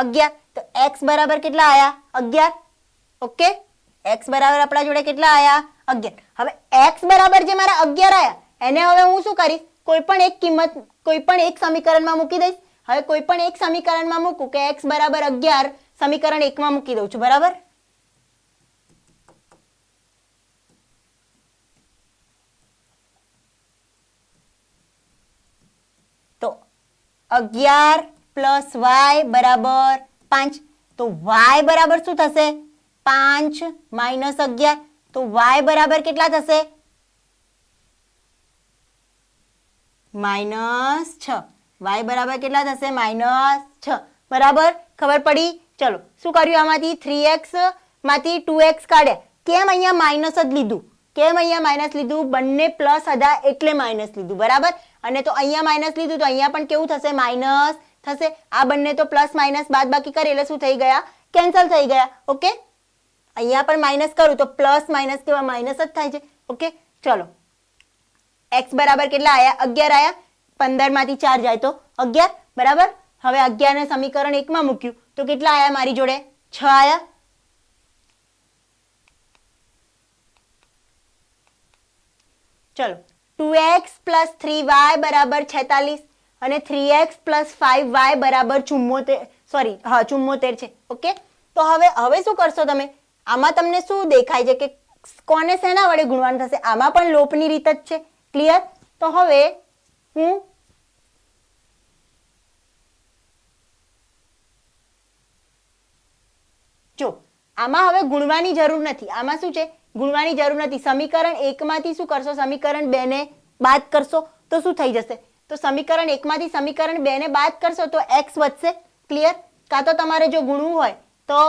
11. તો x બરાબર કેટલા આયા? 11. ઓકે, x બરાબર આપણા જોડે કેટલા આયા? 11. હવે x બરાબર જે મારા 11 આયા એને હવે હું શું કરીશ? કોઈ પણ એક કિંમત કોઈ પણ એક સમીકરણમાં મૂકી દઈશ. હવે કોઈ પણ એક સમીકરણમાં મૂકું કે x બરાબર 11 સમીકરણ 1 માં મૂકી દઉં છું. બરાબર? તો 11 પ્લસ y બરાબર 5. તો y બરાબર શું થશે? 5 માઇનસ 11. તો y બરાબર કેટલા થશે? -6. y બરાબર કેટલા થશે? -6. બરાબર ખબર પડી? ચલો શું કર્યું? આમાંથી 3x માંથી 2x કાઢ્યા. કેમ અહીંયા માઇનસ જ લીધું? કેમ અહીંયા માઇનસ લીધું? બંને પ્લસ હતા એટલે માઇનસ લીધું. બરાબર? અને તો અહીંયા માઇનસ લીધું તો અહીંયા પણ કેવું થશે? માઇનસ થશે. આ બંને તો પ્લસ માઇનસ બાદ બાકી કરે એટલે શું થઈ ગયા? કેન્સલ થઈ ગયા. ઓકે, અહીંયા પણ માઇનસ કરું તો પ્લસ માઇનસ કેવા? માઇનસ જ થાય છે. ઓકે ચલો, x બરાબર કેટલા આયા? 11 આયા. 15 માંથી 4 જાય તો 11. બરાબર? હવે 11 ને સમીકરણ 1 માં મૂક્યું તો કેટલા આયા મારી જોડે? 6 આયા. ચલો 2x પ્લસ 3y બરાબર 46 અને 3x પ્લસ 5y બરાબર 74. સોરી, હા 74 છે. ઓકે, તો હવે શું કરશો તમે? આમાં તમને શું દેખાય છે કે કોને શેના વડે ગુણવાનું થશે? આમાં પણ લોપની રીત જ છે. ક્લિયર? તો હવે હું જો આમાં હવે ગુણવાની જરૂર નથી. આમાં શું છે? ગુણવાની જરૂર નથી. સમીકરણ 1 માંથી શું કરશો? સમીકરણ 2 ને બાદ કરશો તો શું થઈ જશે? તો સમીકરણ 1 માંથી સમીકરણ 2 ને બાદ કરશો તો x વધશે. ક્લિયર? કાં તો તમારે જો ગુણવું હોય તો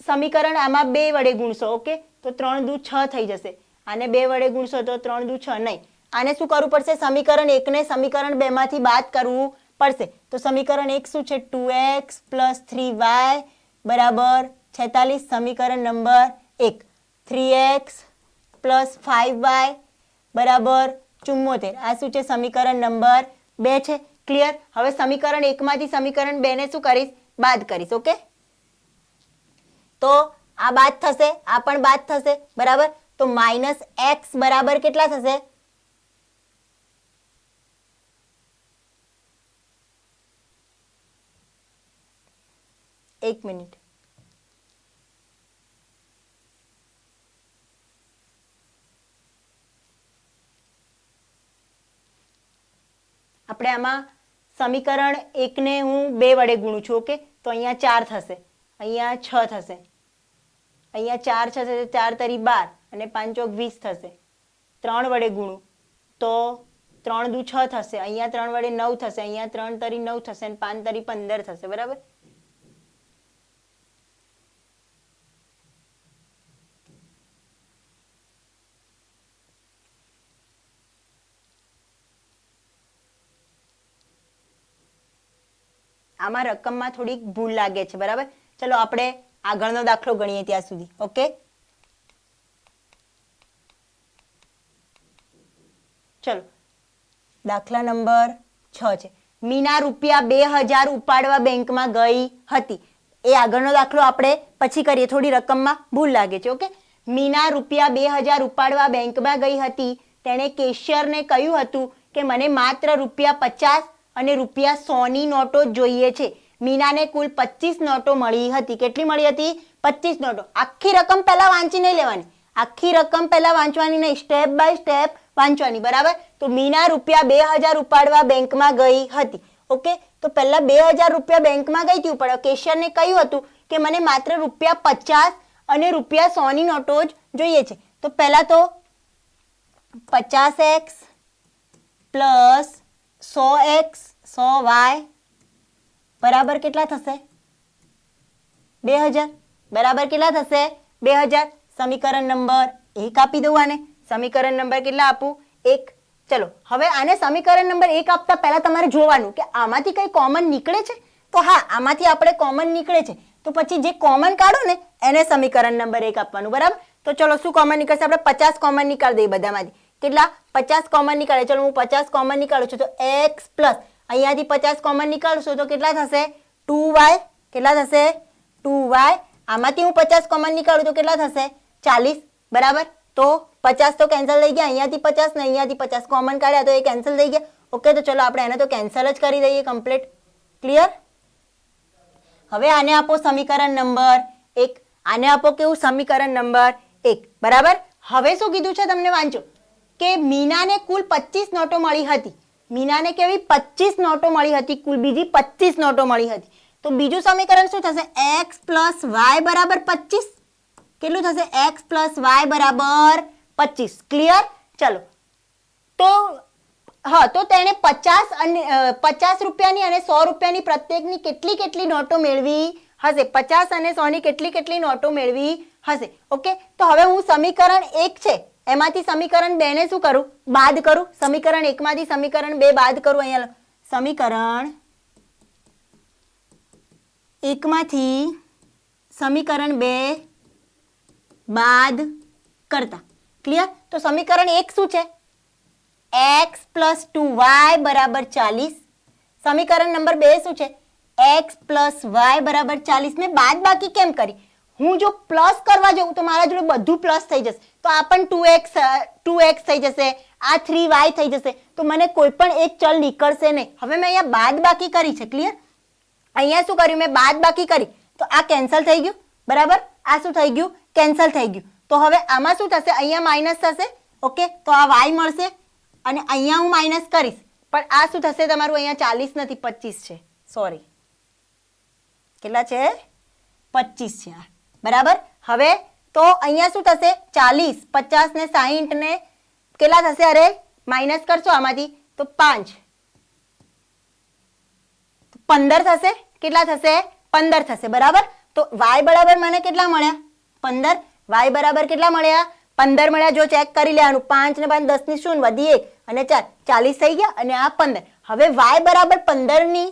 સમીકરણ આમાં 2 વડે ગુણશો. ઓકે, તો 3 દુ 6 થઈ જશે. આને 2 વડે ગુણશો તો 3 દુ 6 નહીં. આને શું કરવું પડશે? સમીકરણ 1 ને સમીકરણ 2 માંથી બાદ કરવું પડશે. તો સમીકરણ 1 શું છે? 2x પ્લસ 3y બરાબર 46. સમીકરણ નંબર 1 3x પ્લસ 5y બરાબર 74. આ શું છે? સમીકરણ નંબર 2 છે. ક્લિયર? હવે સમીકરણ 1 માંથી સમીકરણ 2 ને શું કરીશ? બાદ કરીશ. ઓકે, તો આ બાદ થશે, આ પણ બાદ થશે. બરાબર? તો માઇનસ x બરાબર કેટલા થશે? એક મિનિટ. આપણે આમાં સમીકરણ 1 ને હું 2 વડે ગુણું છું. ઓકે, તો અહીંયા 4 થશે, અહીંયા 6 થશે, અહીંયા 4 થશે તો 4 તરી 12 અને 5 ચોક 20 થશે. 3 વડે ગુણું તો 3 દુ 6 થશે, અહીંયા 3 વડે 9 થશે, અહીંયા 3 તરી 9 થશે અને 5 તરી 15 થશે. બરાબર? આમાં રકમમાં થોડીક ભૂલ લાગે છે. બરાબર? ચલો આપણે આગળનો દાખલો ગણીએ ત્યાં સુધી. ઓકે, ચલો દાખલા નંબર 6 છે. મીના રૂપિયા 2000 ઉપાડવા બેંકમાં ગઈ હતી. એ આગળનો દાખલો આપણે પછી કરીએ, થોડી રકમમાં ભૂલ લાગે છે. ઓકે, મીના રૂપિયા 2000 ઉપાડવા બેંકમાં ગઈ હતી. તેણે કેશિયરને કહ્યું હતું કે મને માત્ર રૂપિયા 50 અને રૂપિયા 100 ની નોટો જોઈએ છે. મીનાને કુલ 25 નોટો મળી હતી. કેટલી મળી હતી? 25 નોટો. આખી રકમ પહેલા વાંચી નહીં લેવાની, આખી રકમ પહેલા વાંચવાની નહીં, સ્ટેપ બાય સ્ટેપ વાંચવાની. બરાબર? તો મીના રૂપિયા 2000 ઉપાડવા બેંકમાં ગઈ હતી. ઓકે, તો પહેલા 2000 રૂપિયા બેંકમાં ગઈ હતી ઉપાડવા. કેશિયરને કહ્યું હતું કે મને માત્ર રૂપિયા 50 અને રૂપિયા 100 ની નોટો જ જોઈએ છે. તો પહેલા તો 50x પ્લસ 100x 100y બરાબર કેટલા થશે 2000 બરાબર કેટલા થશે 2000 સમીકરણ નંબર 1 આપી દઉં આને સમીકરણ નંબર કેટલા આપું 1 ચલો હવે આને સમીકરણ નંબર 1 આપતા પહેલા તમારે જોવાનું કે આમાંથી કઈ કોમન નીકળે છે તો હા આમાંથી આપણે કોમન નીકળે છે તો પછી જે કોમન કાઢો ને એને સમીકરણ નંબર 1 આપવાનું બરાબર તો ચલો શું કોમન નીકળશે આપણે 50 કોમન નીકાળી દઈએ બધામાંથી કેટલા 50 કોમન નીકાળે ચલો હું 50 કોમન નીકાળું છું તો x પ્લસ અહીંયાથી 50 કોમન નીકાળશું તો કેટલા થશે 2y કેટલા થશે 2y આમાંથી હું 50 કોમન નીકાળું તો કેટલા થશે 40 બરાબર તો 50 તો કેન્સલ થઈ ગયા અહીંયાથી 50 ને અહીંયાથી 50 કોમન કાઢ્યા તો એ કેન્સલ થઈ ગયા ઓકે તો ચલો આપણે એને તો કેન્સલ જ કરી દઈએ કમ્પ્લીટ ક્લિયર હવે આને આપો સમીકરણ નંબર 1 આને આપો કેવું સમીકરણ નંબર 1 બરાબર હવે શું કીધું છે તમને વાંચો કે મીનાને કુલ 25 નોટો મળી હતી મીનાને કેવી 25 નોટો મળી હતી કુલ બીજી 25 નોટો મળી હતી તો બીજું સમીકરણ શું થશે x + y બરાબર 25 કેટલું થશે x + y બરાબર 25 ક્લિયર ચલો તો હા તો તેણે 50 રૂપિયાની અને 100 રૂપિયાની પ્રત્યેકની કેટલી નોટો મેળવી હશે 50 અને 100 ની કેટલી નોટો મેળવી હશે ઓકે તો હવે હું સમીકરણ 1 છે એમાંથી સમીકરણ 2 ને શું કરું બાદ કરું સમીકરણ 1 માંથી સમીકરણ 2 બાદ કરું અહીંયા સમીકરણ 1 માંથી સમીકરણ 2 બાદ કરતા ક્લિયર તો સમીકરણ 1 શું છે x + 2y બરાબર 40 સમીકરણ નંબર 2 શું છે x + y બરાબર 40 મેં બાદ બાકી કેમ કરી હું જો પ્લસ કરવા જાઉં તો મારા જોડે બધું પ્લસ થઈ જશે તો આ પણ 2x થઈ જશે આ 3y થઈ જશે તો મને કોઈ પણ એક ચલ નીકળશે નહીં હવે મેં અહીંયા બાદ બાકી કરી છે ક્લિયર અહીંયા શું કર્યું મેં બાદ બાકી કરી તો આ કેન્સલ થઈ ગયું બરાબર આ શું થઈ ગયું કેન્સલ થઈ ગયું તો હવે આમાં શું થશે અહીંયા માઇનસ થશે ઓકે તો આ y મળશે અને અહીંયા હું માઇનસ કરીશ પણ આ શું થશે તમારું અહીંયા 40 નથી 25 છે સોરી કેટલા છે 25 છે બરાબર હવે તો અહીંયા શું થશે 40 50 ને 60 ને કેટલા થશે અરે માઇનસ કરશો આમાંથી તો 5 15 થશે કેટલા થશે 15 થશે બરાબર તો y બરાબર મને કેટલા મળ્યા 15 y બરાબર કેટલા મળ્યા 15 મળ્યા જો ચેક કરી લેવાનું 5 ને 5 10 ની શૂન્ય વધી 1 અને 4 40 થઈ ગયા અને આ 15 હવે y બરાબર 15 ની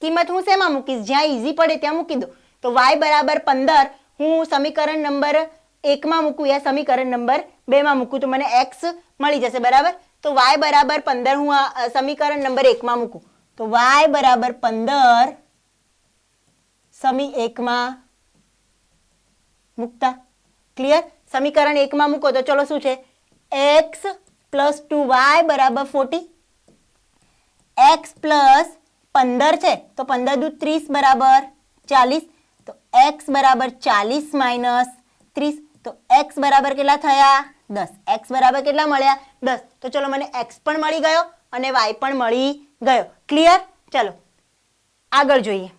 કિંમત હું શેમાં મૂકીશ જ્યાં ઈઝી પડે ત્યાં મૂકી દો તો y બરાબર 15 હું સમીકરણ નંબર 1 માં મૂકું યા સમીકરણ નંબર 2 માં મૂકું તો મને x મળી જશે બરાબર તો y બરાબર 15 હું આ સમીકરણ નંબર 1 માં મૂકું તો y બરાબર 15 સમી 1 માં મૂકતા ક્લિયર સમીકરણ 1 માં મૂકો તો ચલો શું છે x + 2y બરાબર 40 x + 15 છે તો 15 દુ 30 બરાબર 40 તો x બરાબર 40 માઇનસ 30 તો x બરાબર કેટલા થયા 10 x બરાબર કેટલા મળ્યા 10 તો ચલો મને x પણ મળી ગયો અને y પણ મળી ગયો ક્લિયર ચલો આગળ જોઈએ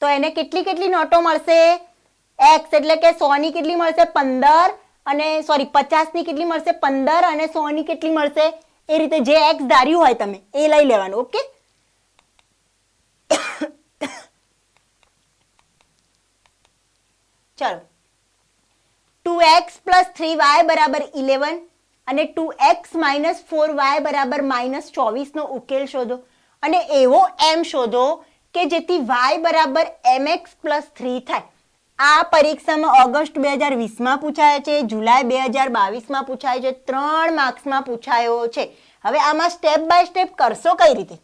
તો એને કેટલી નોટો મળશે x એટલે કે 100 ની કેટલી મળશે 15 અને સોરી 50 ની કેટલી મળશે 15 અને 100 ની કેટલી મળશે એ રીતે જે x ધાર્યું હોય તમે એ લઈ લેવાનું ઓકે ચલો 2x + 3y બરાબર 11 અને 2x - 4y બરાબર -24 નો ઉકેલ શોધો અને એવો m શોધો કે જેથી y બરાબર mx + 3 થાય આ પરીક્ષામાં ઓગસ્ટ 2020 માં પૂછાય છે જુલાઈ 2022 માં પૂછાય છે 3 માર્ક્સમાં પૂછાયો છે હવે આમાં સ્ટેપ બાય સ્ટેપ કરશો કઈ રીતે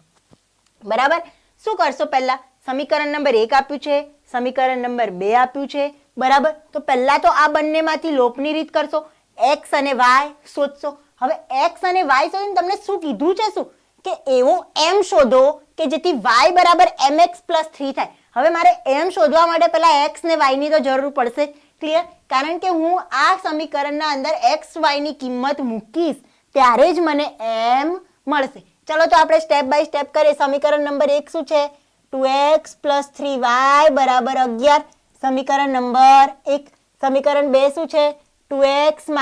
બરાબર શું કરશો પહેલા સમીકરણ નંબર 1 આપ્યું છે સમીકરણ નંબર 2 આપ્યું છે બરાબર તો પહેલા તો આ બંનેમાંથી લોપની રીત કરશો x અને y શોધશો હવે x અને y શોધીને તમને શું કીધું છે શું કે એવો m શોધો કે જેથી y બરાબર mx + 3 થાય હવે મારે m શોધવા માટે પહેલા x ને y ની તો જરૂર પડશે ક્લિયર કારણ કે હું આ સમીકરણના અંદર x y ની કિંમત મૂકીશ ત્યારે જ મને m મળશે ચલો તો આપણે સ્ટેપ બાય સ્ટેપ કરીએ સમીકરણ નંબર 1 શું છે 2x + 3y બરાબર 11 સમીકરણ નંબર 1 સમીકરણ 2 શું છે 2x -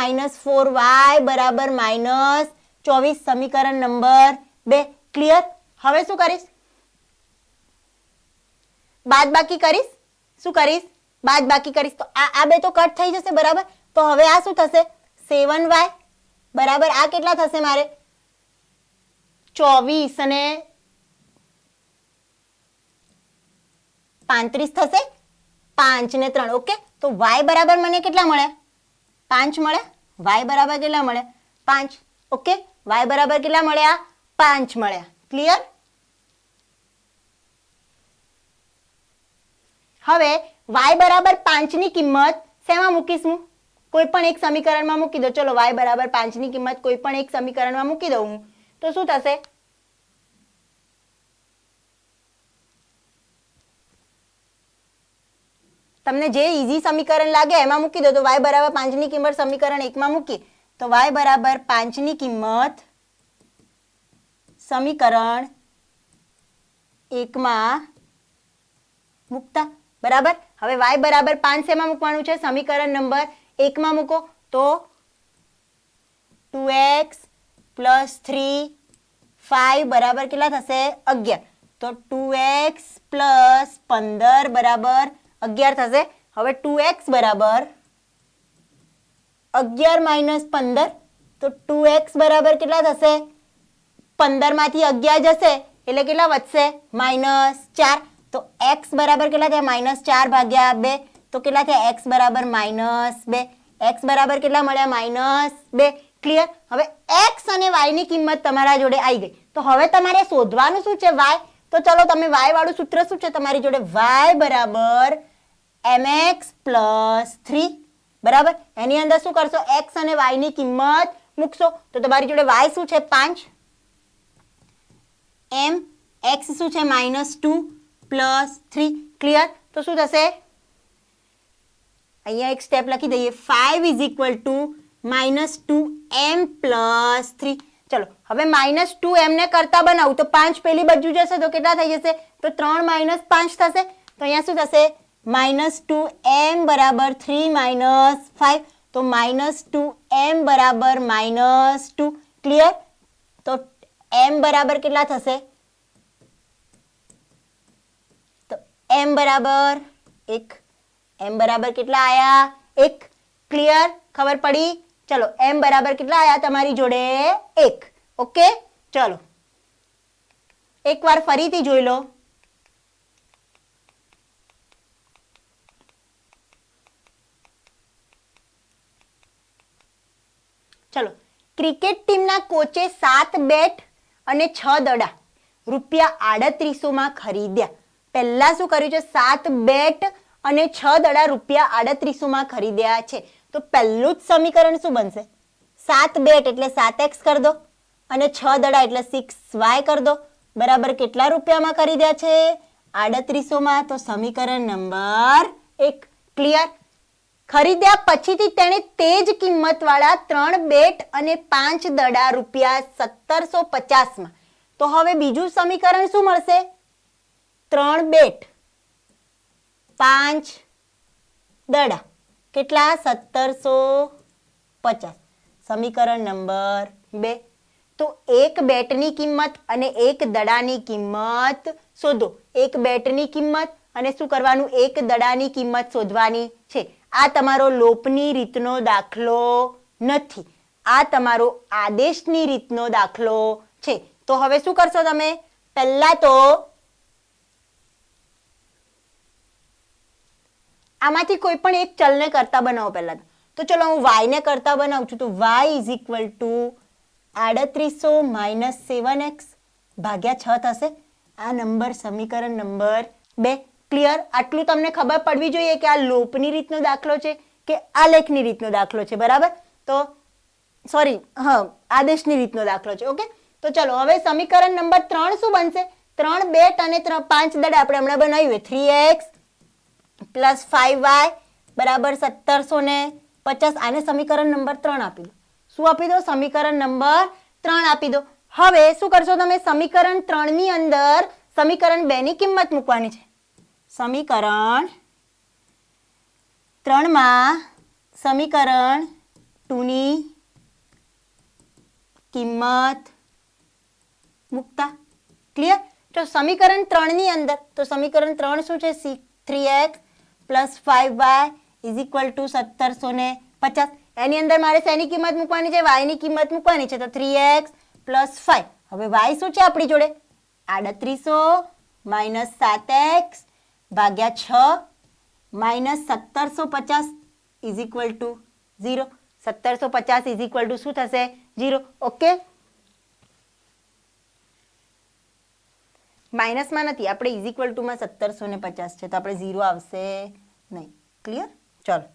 4y બરાબર -24 સમીકરણ નંબર 2 ક્લિયર. હવે શું કરીશ? બાદબાકી કરીશ. શું કરીશ? બાદબાકી કરીશ. તો આ બે તો કટ થઈ જશે બરાબર. તો હવે આ શું થશે? 7y બરાબર આ કેટલા થશે મારે? 24 અને 35 થશે. 5 ને 3 ઓકે. તો y બરાબર મને કેટલા મળ્યા? 5 મળ્યા. y બરાબર કેટલા મળ્યા? 5 ઓકે. y બરાબર કેટલા મળ્યા? 5 મળ્યા. ક્લિયર. હવે y બરાબર 5 ની કિંમત શેમાં મૂકીશું? કોઈ પણ એક સમીકરણમાં મૂકી દો. ચલો y બરાબર 5 ની કિંમત કોઈ પણ એક સમીકરણમાં મૂકી દઉં હું. તો શું થશે? તમને જે ઈઝી સમીકરણ લાગે એમાં મૂકી દો. તો y બરાબર 5 ની કિંમત સમીકરણ 1 માં મૂકી તો y બરાબર 5 ની કિંમત સમીકરણ 1 માં મૂકતા બરાબર. હવે y બરાબર 5 શેમાં મૂકવાનું છે? સમીકરણ નંબર 1 માં મૂકો. તો 2x + 3 5 બરાબર કેટલા થશે? 11. તો 2x + 15 બરાબર 11 થશે. હવે 2x બરાબર 11 - 15 તો 2x બરાબર કેટલા થશે? 15 માંથી 11 જશે એટલે કેટલા વધશે? -4. તો x બરાબર કેટલા થયા? -4 ભાગ્યા 2 તો કેટલા થયા? x બરાબર -2. x બરાબર કેટલા મળ્યા? -2. ક્લિયર. હવે x અને y ની કિંમત તમારા જોડે આવી ગઈ. તો હવે તમારે શોધવાનું શું છે? y. તો ચલો તમે y વાળું સૂત્ર શું છે તમારી જોડે? y બરાબર mx + 3 બરાબર. એની અંદર શું કરશો? x અને y ની કિંમત મૂકશો. તો તમારી જોડે y શું છે? 5 m x શું છે? -2 + 3 ક્લિયર. તો શું થશે? અહીંયા એક સ્ટેપ લખી દઈએ. 5 = -2m + 3. ચલો હવે -2m ને કરતા બનાવું તો 5 પેલી બાજુ જશે તો કેટલા થઈ જશે? તો 3 - 5 થશે. તો અહીંયા શું થશે? -2m બરાબર 3 - 5. તો -2m બરાબર -2 ક્લિયર. તો m બરાબર કેટલા થશે? તો m બરાબર 1. m બરાબર કેટલા આયા? 1. ક્લિયર. ખબર પડી? ચલો m બરાબર કેટલા આયા તમારી જોડે? 1. ઓકે. ચલો એકવાર ફરીથી જોઈ લો. ચલો ક્રિકેટ ટીમના કોચે 7 બેટ અને 6 દડા ₹3800 માં ખરીદ્યા. પહેલા શું કર્યું છે? 7 બેટ અને 6 દડા ₹3800 માં ખરીદ્યા છે. તો પહેલું જ સમીકરણ શું બનશે? 7 બેટ એટલે 7x કરી દો અને 6 દડા એટલે 6y કરી દો બરાબર કેટલા રૂપિયામાં ખરીદ્યા છે? 3800 માં. તો સમીકરણ નંબર 1 ક્લિયર. ખરીદ્યા પછીથી તેણે તે જ કિંમતવાળા 3 બેટ અને 5 દડા ₹1750 માં. તો હવે બીજું સમીકરણ શું મળશે? 3 બેટ 5 દડા કેટલા? 1750. સમીકરણ નંબર 2. તો એક બેટની કિંમત અને એક દડાની કિંમત શોધો. એક બેટની કિંમત અને શું કરવાનું? એક દડાની કિંમત શોધવાની છે. આ તમારો લોપની રીતનો દાખલો નથી. આ તમારો આદેશની રીતનો દાખલો છે. તો હવે શું કરશો તમે? પહેલા તો આમાંથી કોઈ પણ એક ચલને કરતા બનાવો પહેલા તો. ચલો હું y ને કરતા બનાવું છું. તો y = 3800 - 7x ભાગ્યા 6 થશે. આ નંબર સમીકરણ નંબર 2 ક્લિયર. આટલું તમને ખબર પડવી જોઈએ કે આ લોપની રીતનો દાખલો છે કે આલેખની રીતનો દાખલો છે બરાબર. તો સોરી આદેશની રીતનો દાખલો છે. ઓકે. તો ચલો હવે સમીકરણ નંબર 3 શું બનશે? 3 બેટ અને 5 દડા આપણે હમણાં બનાવ્યું 3x + 5y બરાબર 1750. આને સમીકરણ નંબર 3 આપી દો. શું આપી દો? સમીકરણ નંબર 3 આપી દો. હવે શું કરશો તમે? સમીકરણ 3 ની અંદર સમીકરણ 2 ની કિંમત મૂકવાની છે. સમીકરણ 3 માં સમીકરણ 2ની કિંમત મૂકતા. ક્લિયર? તો સમીકરણ 3 ની અંદર તો સમીકરણ 3 શું છે? 3x + 5y = 1750. એની અંદર મારે શેની કિંમત મૂકવાની છે? y ની કિંમત મૂકવાની છે. તો 3x + 5. હવે y શું છે આપણી જોડે? 3800 - 7x / 6 - 1750 = 0. 1750 શું થશે? 0. ઓકે, માઇનસમાં નથી, આપણે ઇઝિક્વલ ટુમાં 1750 છે તો આપણે 0 આવશે નહીં. ક્લિયર? ચલો,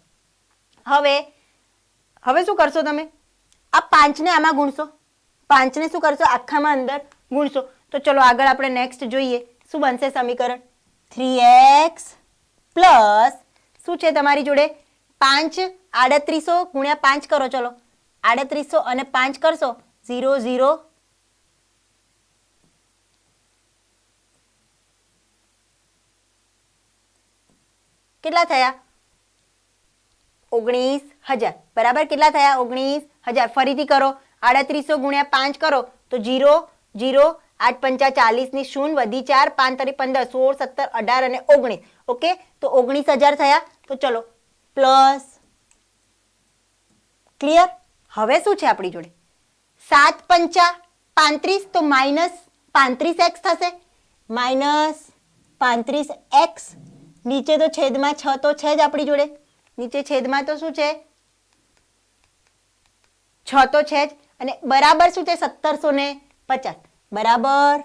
હવે શું કરશો તમે? આ 5 ને આમાં ગુણશો, 5 ને શું કરશો? આખામાં અંદર ગુણશો. તો ચલો આગળ આપણે નેક્સ્ટ જોઈએ. શું બનશે સમીકરણ? 3x પ્લસ શું છે તમારી જોડે? 5. 3800 ગુણ્યા 5 કરો. ચલો 3800 અને 5 કરશો 0 0 કેટલા થયા? 19,000. બરાબર, કેટલા થયા? 19,000. ફરીથી કરો, 3800 ગુણ્યા 5 કરો તો 0 0 8 5 40 ની 0 વધી 4 5 તરી 15 16 17 18 અને 19. ઓકે, તો 19,000 થયા. તો ચલો પ્લસ. ક્લિયર? હવે શું છે આપણી જોડે? 7 5 35 તો માઇનસ 35x થશે. Minus 35x. નીચે તો છેદમાં 6 તો છે જ આપણી જોડે. નીચે છેદમાં તો શું છે? 6 તો છે જ. અને બરાબર શું છે? 1750. બરાબર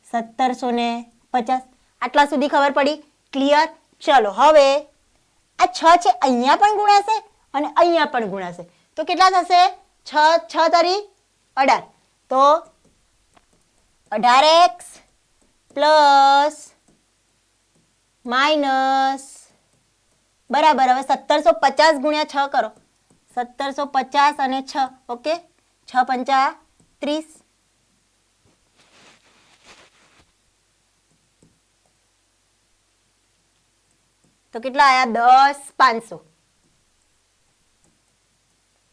1750. આટલા સુધી ખબર પડી? ક્લિયર? ચલો હવે આ 6 છે અહીંયા પણ ગુણાશે અને અહીંયા પણ ગુણાશે. તો કેટલા થશે? 6 6 તરી 18. તો 18x પ્લસ માઇનસ બરાબર. હવે 1750 ગુણ્યા 6 કરો. 1750 અને 6. ઓકે, 6 5 30. તો કેટલા આયા? 10,500.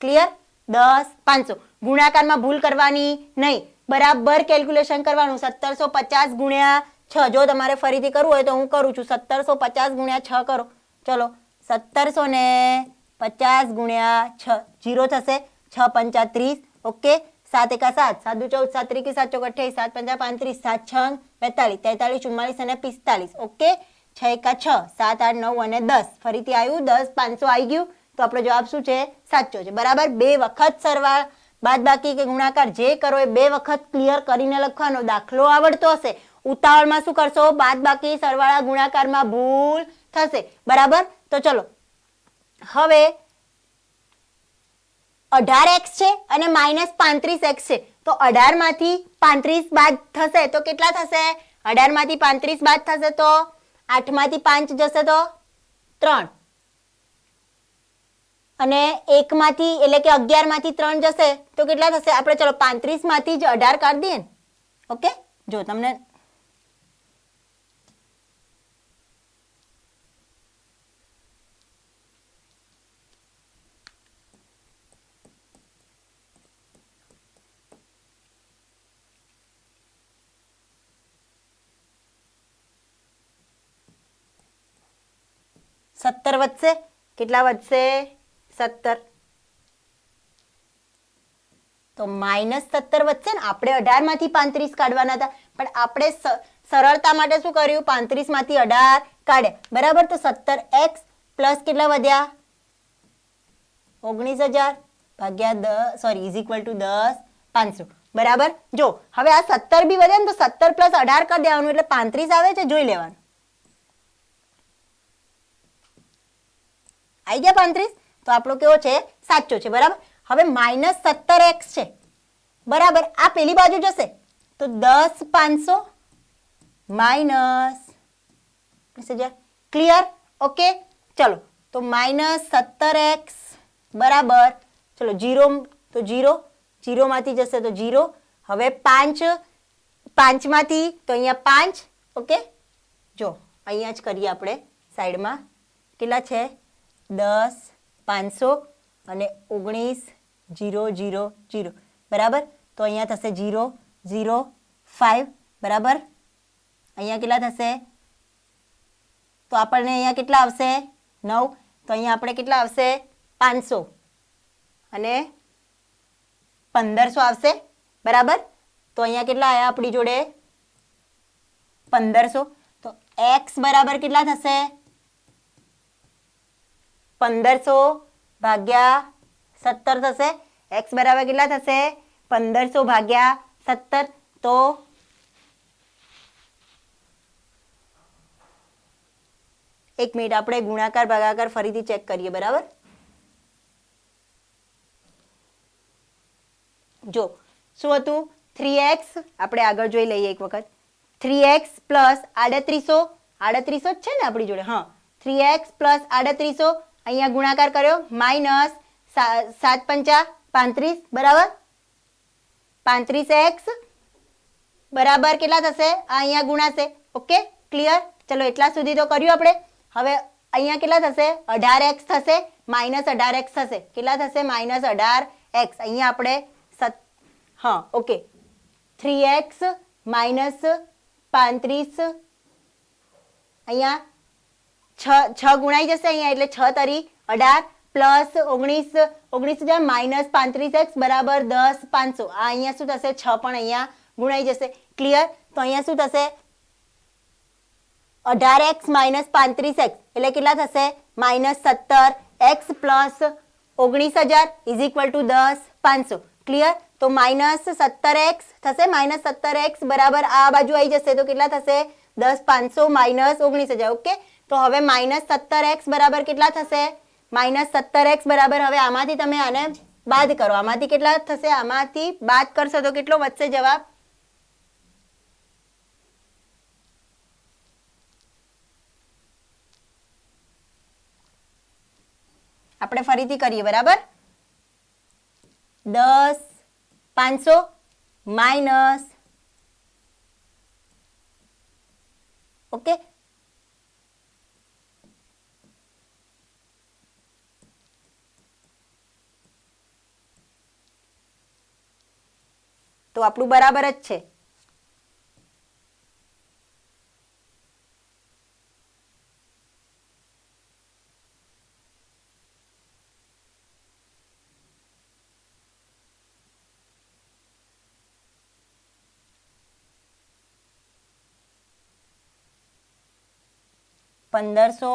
ક્લિયર? 10,500. ગુણાકારમાં ભૂલ કરવાની નહીં, બરાબર કેલ્ક્યુલેશન કરવાનું. 1750 ગુણ્યા 6. જો તમારે ફરીથી કરવું હોય તો હું કરું છું. 1750 ગુણ્યા 6 કરો. ચલો 1750 ગુણ્યા 6 0 થશે. 6 5 30. ઓકે, 7 1 7 7 2 14 7 3 7 4 28 7 5 35 7 6 42 43 44 અને 45. ઓકે, 6 1 6 7 8 9 અને 10. ફરીથી આવ્યું 10,500 આવી ગયું. તો આપણો જવાબ શું છે? સાચો છે. બરાબર, 2 વખત સરવાળા બાદબાકી કે ગુણાકાર જે કરો એ 2 વખત ક્લિયર કરીને લખવાનો. દાખલો આવડતો હશે, ઉતાવળમાં શું કરશો? બાદબાકી સરવાળા ગુણાકારમાં ભૂલ થશે. બરાબર, તો ચલો હવે 18x છે અને માઇનસ 35x છે. તો 18 માંથી 35 બાદ થશે તો કેટલા થશે? 18 માંથી 35 બાદ થશે તો 8 માંથી 5 જશે તો 3 અને 1 માંથી એટલે કે 11 માંથી 3 જશે તો કેટલા થશે? આપણે ચલો 35 માંથી જ 18 કાઢી દઈએ ને. ઓકે, જો તમને સત્તર વધશે. કેટલા વધશે? 17. તો -17 વધશે ને. આપણે 18 માંથી 35 કાઢવાના હતા પણ આપણે સરળતા માટે શું કર્યું? 35 માંથી 18 કાઢ્યા. બરાબર, તો 17x પ્લસ કેટલા વધ્યા? 19,000 ભાગ્યા 10 સોરી = 10,500. બરાબર, જો હવે આ 17 બી વધે ને તો 17 પ્લસ 18 કરી દેવાનું એટલે 35 આવે છે. જોઈ લેવાનું. આવી ગયા 35. તો આપણો કેવો છે? સાચો છે. બરાબર, હવે -17x છે. બરાબર, આ પેલી બાજુ જશે તો 10,500 -20,000. ક્લિયર? ઓકે, ચલો તો -17x બરાબર. ચલો 0 તો 0 0 માંથી જશે તો 0. હવે 5 માંથી તો અહીંયા 5. ઓકે, જો અહીંયા જ કરીએ આપણે સાઈડમાં. કેટલા છે? 10,500 અને 19 0 0 0 બરાબર. તો અહીંયા થશે 0 0 5 બરાબર. અહીંયા કેટલા થશે? તો આપણને અહીંયા કેટલા આવશે? 9. તો અહીંયા આપણે કેટલા આવશે? 500 અને 1500 આવશે બરાબર. તો અહીંયા કેટલા આવ્યા આપણી જોડે? 1500. તો x બરાબર કેટલા થશે? 1500 ભાગ્યા 17 થશે. x બરાબર કેટલા થશે? 1500 ભાગ્યા 17. તો એક મિનિટ, આપણે ગુણાકાર ભાગાકાર ફરીથી ચેક કરીએ બરાબર. જો શું હતું? 3x આપણે આગળ જોઈ લઈએ એક વખત. 3x પ્લસ 3800 જ છે ને આપણી જોડે? હા, 3x પ્લસ 3800 અહીંયા ગુણાકાર કર્યો માઇનસ 7 પંચા 35 બરાબર. 35x બરાબર કેટલા થશે? આ અહીંયા ગુણાશે. Okay, clear? ચલો એટલા સુધી તો કર્યું આપણે. હવે અહીંયા કેટલા થશે? 18x થશે માઇનસ 18x થશે. કેટલા થશે? Minus 18x. અહીંયા આપણે હા ઓકે, 3x માઇનસ 35 અહીંયા 6 ગુણાઈ જશે અહીંયા, એટલે 6 તરી 18 પ્લસ 19 માઇનસ 35x બરાબર 10 500. આ અહીંયા શું થશે? 6 પણ અહીંયા ગુણાઈ જશે. ક્લિયર? તો અહીંયા શું થશે? 18x માઇનસ 35x એટલે કેટલા થશે? Minus 17x plus 19,000 is equal two 10 500. Clear? તો માઇનસ 17x થશે. માઇનસ 17x બરાબર આ બાજુ આવી જશે તો કેટલા થશે? 10 500 માઇનસ 19,000. ઓકે, તો હવે માઇનસ 17x બરાબર કેટલા થશે? માઇનસ 17x બરાબર, હવે આમાંથી તમે આને બાદ કરો. આમાંથી કેટલા થશે? આમાંથી બાદ કરશો તો કેટલો વધશે જવાબ? આપણે ફરીથી કરીએ બરાબર. 10 500 માઇનસ ઓકે તો આપણું બરાબર જ છે. પંદરસો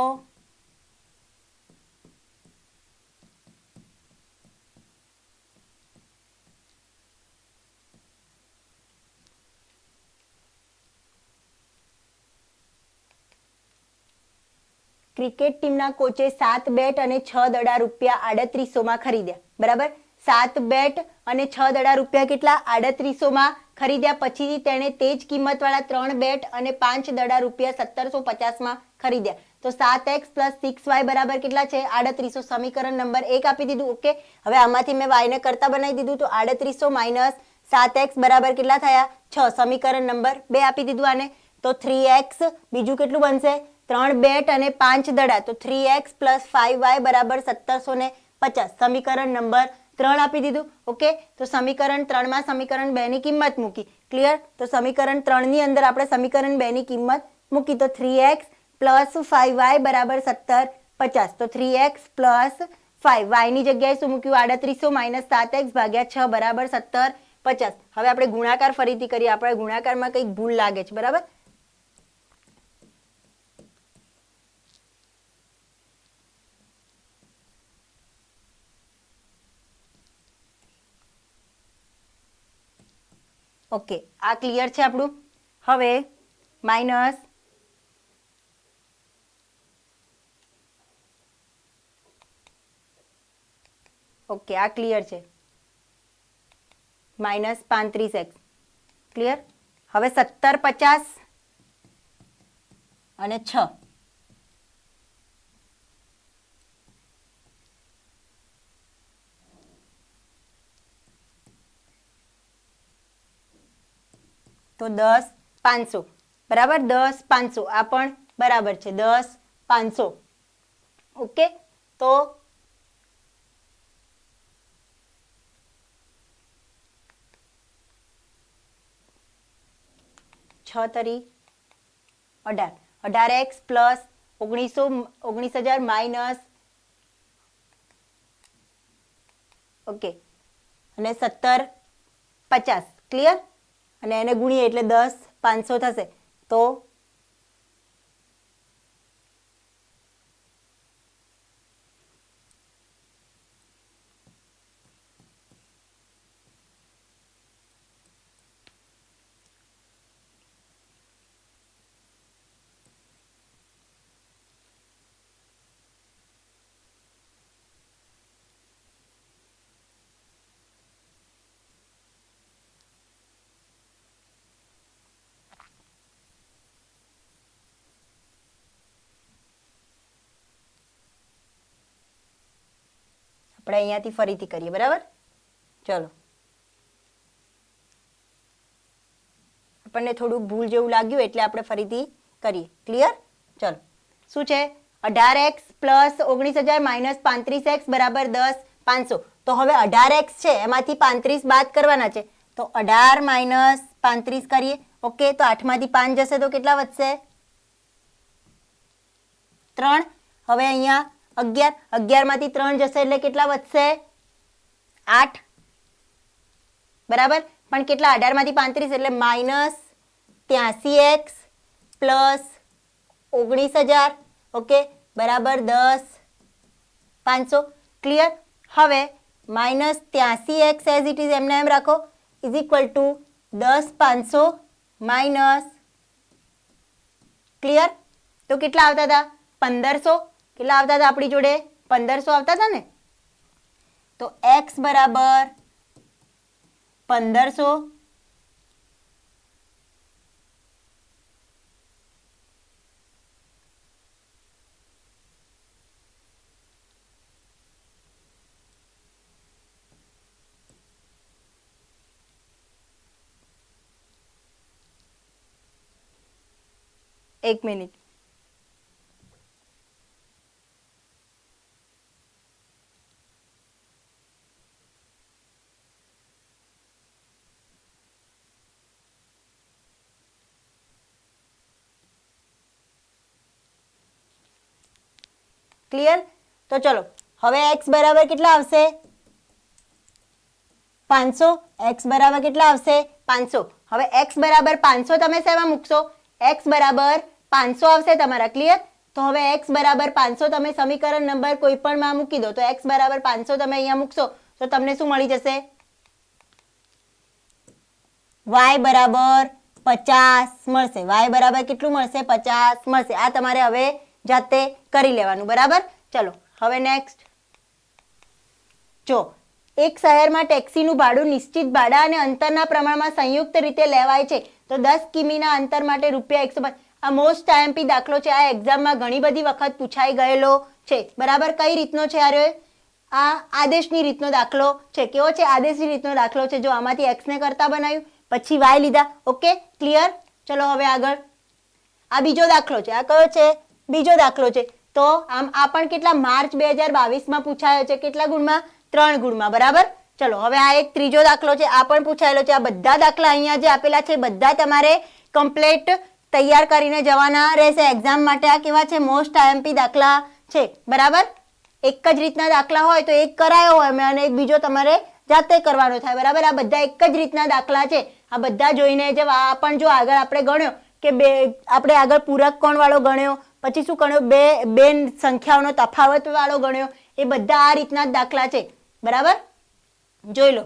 ક્રિકેટ ટીમના કોચે 7 બેટ અને 6 દડા રૂપિયા 3800 ખરીદ્યા બરાબર. 7 બેટ અને 6 દડા રૂપિયા કેટલા? 3800 ખરીદ્યા. પછી તેણે તે જ કિંમતવાળા 3 બેટ અને 5 દડા રૂપિયા 1750 ખરીદ્યા. તો 7x પ્લસ 6y બરાબર કેટલા છે? 3800. સમીકરણ નંબર 1 આપી દીધું. ઓકે, હવે આમાંથી મેં y ને કરતા બનાવી દીધું. તો 3800 માઇનસ 7x બરાબર કેટલા થયા? 6. સમીકરણ નંબર 2 આપી દીધું આને. તો 3x બીજું કેટલું બનશે? 3 બેટ અને 5 દડા. તો 3x પ્લસ 5y બરાબર 1750. સમીકરણ નંબર 3 આપી દીધું. ઓકે, તો સમીકરણ 3 માં સમીકરણ 2 ની કિંમત મૂકી. ક્લિયર? તો સમીકરણ 3 ની અંદર આપણે સમીકરણ 2 ની કિંમત મૂકી. તો 3x પ્લસ 5y બરાબર 1750. તો 3x પ્લસ 5y ની જગ્યાએ શું મૂક્યું? 3800 માઇનસ 7x ભાગ્યા 6 બરાબર 1750. હવે આપણે ગુણાકાર ફરીથી કરીએ. આપણે ગુણાકારમાં કંઈક ભૂલ લાગે છે બરાબર. ઓકે, આ ક્લિયર છે આપણું. હવે માઇનસ ઓકે, આ ક્લિયર છે. Minus 35x clear. હવે 1750 અને 6 તો 10 500 બરાબર. 10 500 આ પણ બરાબર છે. 10 500 ઓકે. તો 6 તરી 18, 18x પ્લસ 19,000 માઇનસ ઓકે અને 17 50 ક્લિયર અને એને ગુણીએ એટલે 10 500 થશે તો આપણે અહીંયાથી ફરીથી કરીએ બરાબર ચલો આપણને થોડું ભૂલ જેવું લાગ્યું એટલે આપણે ફરીથી કરીએ ક્લિયર ચલો શું છે 18x પ્લસ 19,000 માઇનસ 35x બરાબર 10 500 તો હવે 18x છે એમાંથી 35 બાદ કરવાના છે તો 18 માઇનસ 35 કરીએ ઓકે તો 8 માંથી 5 જશે તો કેટલા વધશે 3 હવે અહીંયા 11 માંથી 3 જશે એટલે કેટલા વધશે 8 બરાબર પણ કેટલા 18 માંથી 35 એટલે માઇનસ 83x પ્લસ 19,000 ઓકે બરાબર 10 500 ક્લિયર હવે minus 83x as it is એમને એમ રાખો is equal two 10 500 minus clear તો કેટલા આવતા હતા 1500 કેટલા આવતા હતા આપણી જોડે 1500 આવતા હતા ને તો x બરાબર 1500 એક મિનિટ ક્લિયર તો ચલો હવે x બરાબર કેટલા આવશે 500 x બરાબર કેટલા આવશે 500 હવે x બરાબર 500 તમે શેમાં મૂકશો x બરાબર 500 આવશે તમારા ક્લિયર તો હવે x બરાબર 500 તમે સમીકરણ નંબર કોઈ પણ માં મૂકી દો તો x બરાબર 500 તમે અહીંયા મૂકશો તો તમને શું મળી જશે y બરાબર 50 મળશે y બરાબર કેટલું મળશે 50 મળશે આ તમારે હવે જાતે કરી લેવાનું બરાબર ચલો હવે નેક્સ્ટ જો એક શહેરમાં ટેક્સીનું ભાડું નિશ્ચિત ભાડા અને અંતરના પ્રમાણમાં સંયુક્ત રીતે લેવાય છે તો 10 કિમીના અંતર માટે ₹150 આ મોસ્ટ આઈએમપી દાખલો છે આ એક્ઝામમાં ઘણી બધી વખત પૂછાઈ ગયેલો છે બરાબર કઈ રીતનો છે આ આદેશની રીતનો દાખલો છે કેવો છે આદેશની રીતનો દાખલો છે જો આમાંથી x ને કરતા બનાવ્યું પછી y લીધા ઓકે ક્લિયર ચલો હવે આગળ આ બીજો દાખલો છે આ કયો છે બીજો દાખલો છે તો આમ આ પણ કેટલા માર્ચ 2022 માં પૂછાયો છે કેટલા ગુણમાં 3 ગુણમાં બરાબર ચલો હવે આ એક ત્રીજો દાખલો છે આ પણ પૂછાયેલો છે આ બધા દાખલા અહીંયા જે આપેલા છે બધા તમારે કમ્પ્લીટ તૈયાર કરીને જવાના રહેશે એક્ઝામ માટે આ કેવા છે મોસ્ટ આઈએમપી દાખલા છે બરાબર એક જ રીતના દાખલા હોય તો એક કરાયો હોય અને એક બીજો તમારે જાતે કરવાનો થાય બરાબર આ બધા એક જ રીતના દાખલા છે આ બધા જોઈને જે આ પણ જો આગળ આપણે ગણ્યો કે બે આપણે આગળ પૂરક કોણ વાળો ગણ્યો પછી શું ગણ્યો બે સંખ્યાઓનો તફાવત વાળો ગણ્યો એ બધા આ રીતના જ દાખલા છે બરાબર જોઈ લો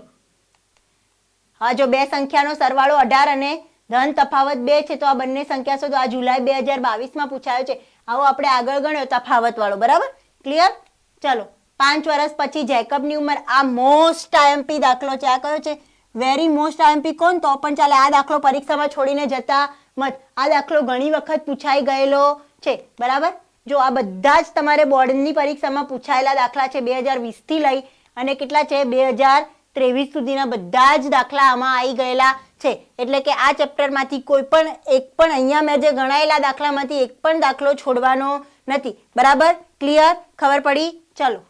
હા જો બે સંખ્યાનો સરવાળો 18 અને ધન તફાવત 2 છે તો આ બંને સંખ્યા શોધો આ જુલાઈ 2022 માં પૂછાયો છે આવો આપણે આગળ ગણ્યો તફાવત વાળો બરાબર ક્લિયર ચલો 5 વર્ષ પછી જેકબની ઉંમર આ મોસ્ટ આઈએમપી દાખલો છે આ કયો છે વેરી મોસ્ટ આઈએમપી કોણ તો પણ ચાલે આ દાખલો પરીક્ષામાં છોડીને જતા મત આ દાખલો ઘણી વખત પૂછાઈ ગયેલો છે બરાબર જો આ બધા જ તમારે બોર્ડની પરીક્ષામાં પૂછાયેલા દાખલા છે 2020 થી લઈ અને કેટલા છે 2023 સુધીના બધા જ દાખલા આમાં આવી ગયેલા છે એટલે કે આ ચેપ્ટરમાંથી કોઈ પણ એક પણ અહીંયા મેં જે ગણાયેલા દાખલામાંથી એક પણ દાખલો છોડવાનો નથી બરાબર ક્લિયર ખબર પડી ચલો